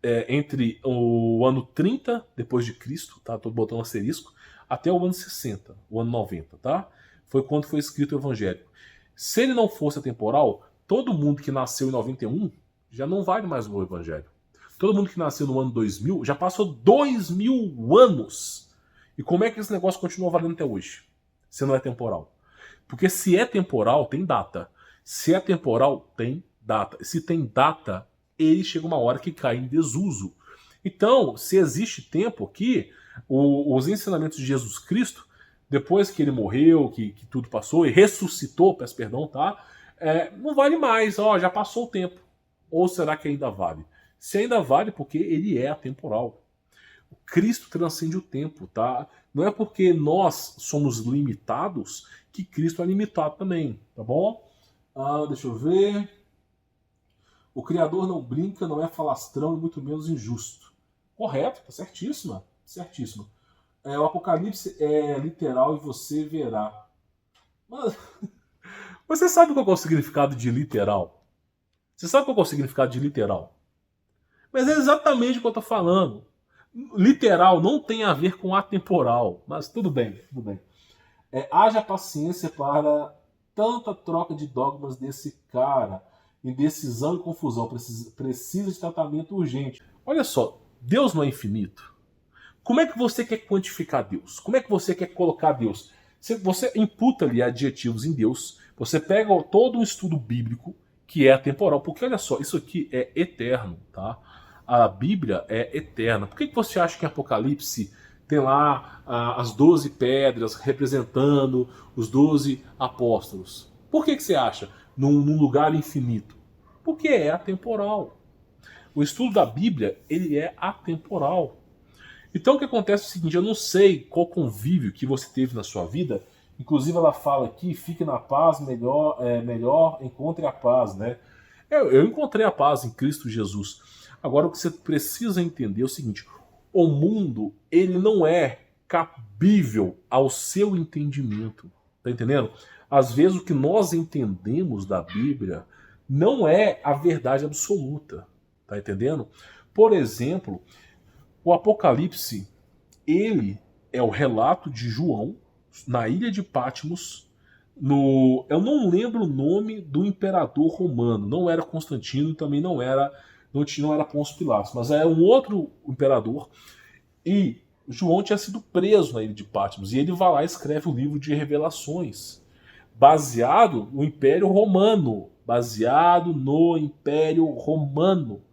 Speaker 1: entre o ano 30 depois de Cristo, tá? Tô botando um asterisco, até o ano 60, o ano 90, tá? Foi quando foi escrito o Evangelho. Se ele não fosse atemporal, todo mundo que nasceu em 91 já não vale mais o Evangelho. Todo mundo que nasceu no ano 2000 já passou 2000 anos. E como é que esse negócio continua valendo até hoje? Se não é temporal. Porque se é temporal, tem data. Se é temporal, tem data. Se tem data, ele chega uma hora que cai em desuso. Então, se existe tempo aqui, os ensinamentos de Jesus Cristo, depois que ele morreu, que tudo passou e ressuscitou, peço perdão, tá? Não vale mais, ó, já passou o tempo. Ou será que ainda vale? Se ainda vale, porque ele é atemporal. O Cristo transcende o tempo, tá? Não é porque nós somos limitados que Cristo é limitado também, tá bom? Deixa eu ver. O Criador não brinca, não é falastrão e muito menos injusto. Correto, tá certíssima. Certíssimo. O Apocalipse é literal e você verá. Mas você sabe qual é o significado de literal? Você sabe qual é o significado de literal? Mas é exatamente o que eu estou falando. Literal não tem a ver com atemporal. Mas tudo bem, tudo bem. Haja paciência para tanta troca de dogmas desse cara. Indecisão e confusão. Precisa de tratamento urgente. Olha só, Deus não é infinito. Como é que você quer quantificar Deus? Como é que você quer colocar Deus? Você imputa ali adjetivos em Deus. Você pega todo um estudo bíblico que é atemporal. Porque olha só, isso aqui é eterno, tá? A Bíblia é eterna. Por que você acha que em Apocalipse tem lá as 12 pedras representando os 12 apóstolos? Por que você acha? Num lugar infinito? Porque é atemporal. O estudo da Bíblia, ele é atemporal. Então o que acontece é o seguinte, eu não sei qual convívio que você teve na sua vida, inclusive ela fala aqui, fique na paz, melhor encontre a paz, né? Eu encontrei a paz em Cristo Jesus. Agora o que você precisa entender é o seguinte, o mundo, ele não é cabível ao seu entendimento, tá entendendo? Às vezes o que nós entendemos da Bíblia não é a verdade absoluta, tá entendendo? Por exemplo, o Apocalipse, ele é o relato de João na ilha de Patmos. Eu não lembro o nome do imperador romano. Não era Constantino, também não era Pôncio Pilatos, mas era um outro imperador. E João tinha sido preso na ilha de Patmos. E ele vai lá e escreve o livro de Revelações, baseado no Império Romano. Baseado no Império Romano.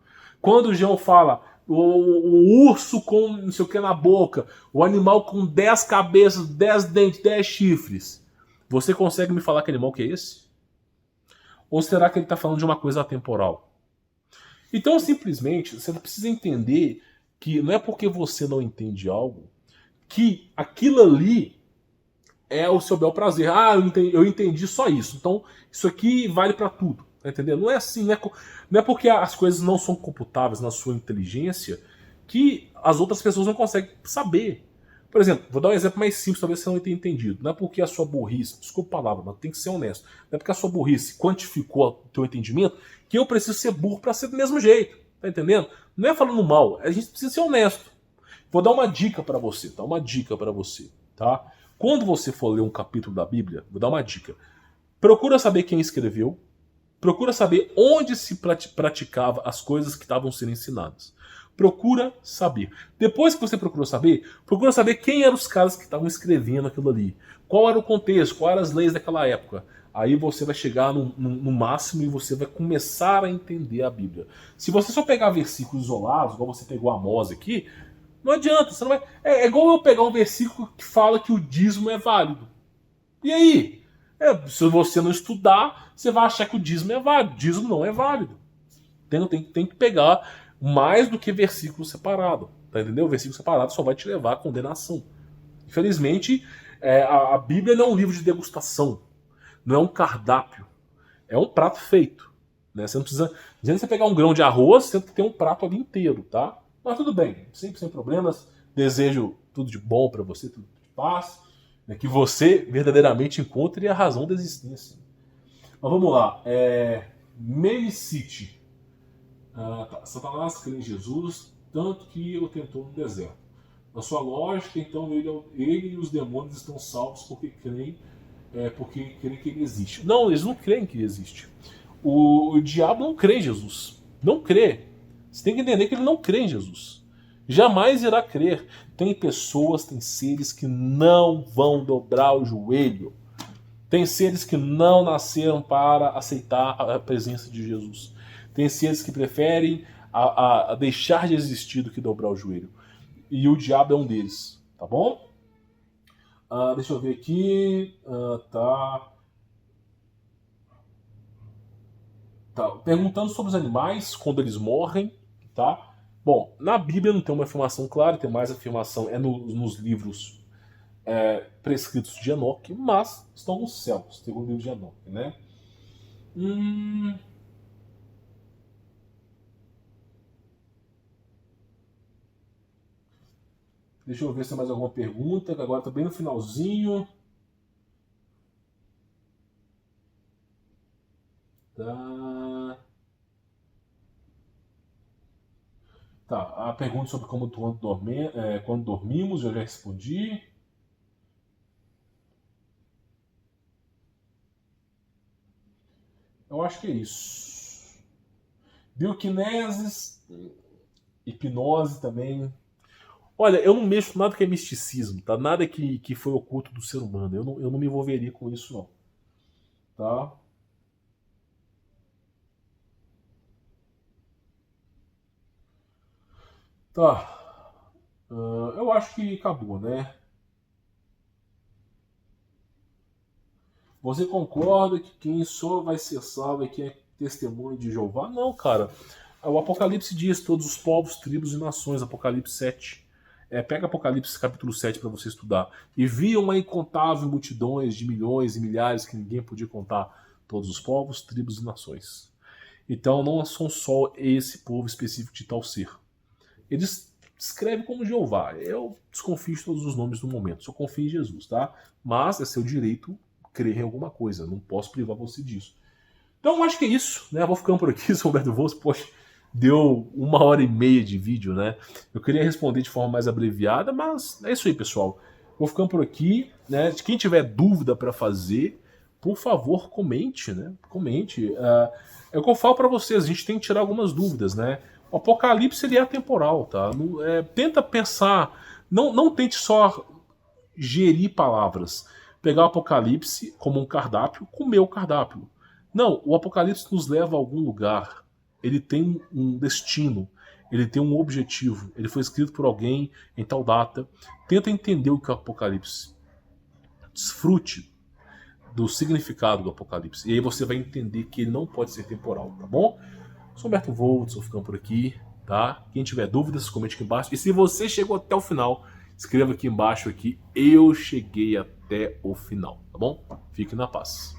Speaker 1: Quando João fala o urso com não sei o que na boca, o animal com 10 cabeças, 10 dentes, 10 chifres. Você consegue me falar que animal que é esse? Ou será que ele está falando de uma coisa atemporal? Então, simplesmente, você precisa entender que não é porque você não entende algo que aquilo ali é o seu bel prazer. Eu entendi só isso. Então, isso aqui vale para tudo. Tá entendendo? Não é assim, não é porque as coisas não são computáveis na sua inteligência que as outras pessoas não conseguem saber. Por exemplo, vou dar um exemplo mais simples, talvez você não tenha entendido. Não é porque a sua burrice, desculpa a palavra, mas tem que ser honesto. Não é porque a sua burrice quantificou o teu entendimento que eu preciso ser burro para ser do mesmo jeito. Tá entendendo? Não é falando mal, a gente precisa ser honesto. Vou dar uma dica para você, tá? Uma dica para você, tá? Quando você for ler um capítulo da Bíblia, vou dar uma dica. Procura saber quem escreveu. Procura saber onde se praticava as coisas que estavam sendo ensinadas. Procura saber. Depois que você procura saber quem eram os caras que estavam escrevendo aquilo ali. Qual era o contexto, quais eram as leis daquela época. Aí você vai chegar no máximo e você vai começar a entender a Bíblia. Se você só pegar versículos isolados, igual você pegou Amós aqui, não adianta. Você não vai... é igual eu pegar um versículo que fala que o dízimo é válido. E aí? Se você não estudar, você vai achar que o dízimo é válido. O dízimo não é válido. Tem que pegar mais do que versículo separado. Tá entendendo? O versículo separado só vai te levar à condenação. Infelizmente, a Bíblia não é um livro de degustação. Não é um cardápio. É um prato feito. Né? Você não precisa. Dizendo você pegar um grão de arroz, você tem que ter um prato ali inteiro, tá? Mas tudo bem, sempre sem problemas. Desejo tudo de bom para você, tudo de paz. Que você verdadeiramente encontre a razão da existência. Mas vamos lá. Memicite. Satanás crê em Jesus, tanto que o tentou no deserto. Na sua lógica, então, ele e os demônios estão salvos porque creem que ele existe. Não, eles não creem que ele existe. O diabo não crê em Jesus. Não crê. Você tem que entender que ele não crê em Jesus. Jamais irá crer. Tem pessoas, tem seres que não vão dobrar o joelho. Tem seres que não nasceram para aceitar a presença de Jesus. Tem seres que preferem a deixar de existir do que dobrar o joelho. E o diabo é um deles, tá bom? Deixa eu ver aqui. Tá. Perguntando sobre os animais, quando eles morrem, tá? Bom, na Bíblia não tem uma afirmação clara, tem mais afirmação nos livros prescritos de Enoque, mas estão nos céus, segundo o livro de Enoque, né? Deixa eu ver se tem mais alguma pergunta, que agora está bem no finalzinho. Tá. A pergunta sobre quando dormimos, eu já respondi. Eu acho que é isso. Bioquineses, hipnose também. Olha, eu não mexo com nada que é misticismo, tá? Nada que foi oculto do ser humano. Eu não me envolveria com isso, não. Tá? Tá. Eu acho que acabou, né? Você concorda que quem só vai ser salvo é quem é testemunho de Jeová? Não, cara. O Apocalipse diz todos os povos, tribos e nações, Apocalipse 7. Pega Apocalipse capítulo 7 para você estudar. E viam uma incontável multidões de milhões e milhares que ninguém podia contar. Todos os povos, tribos e nações. Então não são só esse povo específico de tal ser. Eles descrevem como Jeová. Eu desconfio de todos os nomes do momento. Só confio em Jesus, tá? Mas é seu direito crer em alguma coisa. Não posso privar você disso. Então acho que é isso, né? Vou ficando por aqui, sou Roberto Vosso. Poxa, deu 1h30 de vídeo, né? Eu queria responder de forma mais abreviada, mas é isso aí, pessoal. Vou ficando por aqui, né? Quem tiver dúvida para fazer, por favor, comente, né? Comente. É o que eu falo para vocês, a gente tem que tirar algumas dúvidas, né? O Apocalipse ele é atemporal, tá? Tenta pensar, não tente só gerir palavras. Pegar o Apocalipse como um cardápio, comer o cardápio. Não, o Apocalipse nos leva a algum lugar. Ele tem um destino, ele tem um objetivo. Ele foi escrito por alguém em tal data. Tenta entender o que é o Apocalipse. Desfrute do significado do Apocalipse. E aí você vai entender que ele não pode ser temporal, tá bom? Sou Humberto Voltz, vou ficando por aqui, tá? Quem tiver dúvidas, comente aqui embaixo. E se você chegou até o final, escreva aqui embaixo aqui, eu cheguei até o final, tá bom? Fique na paz.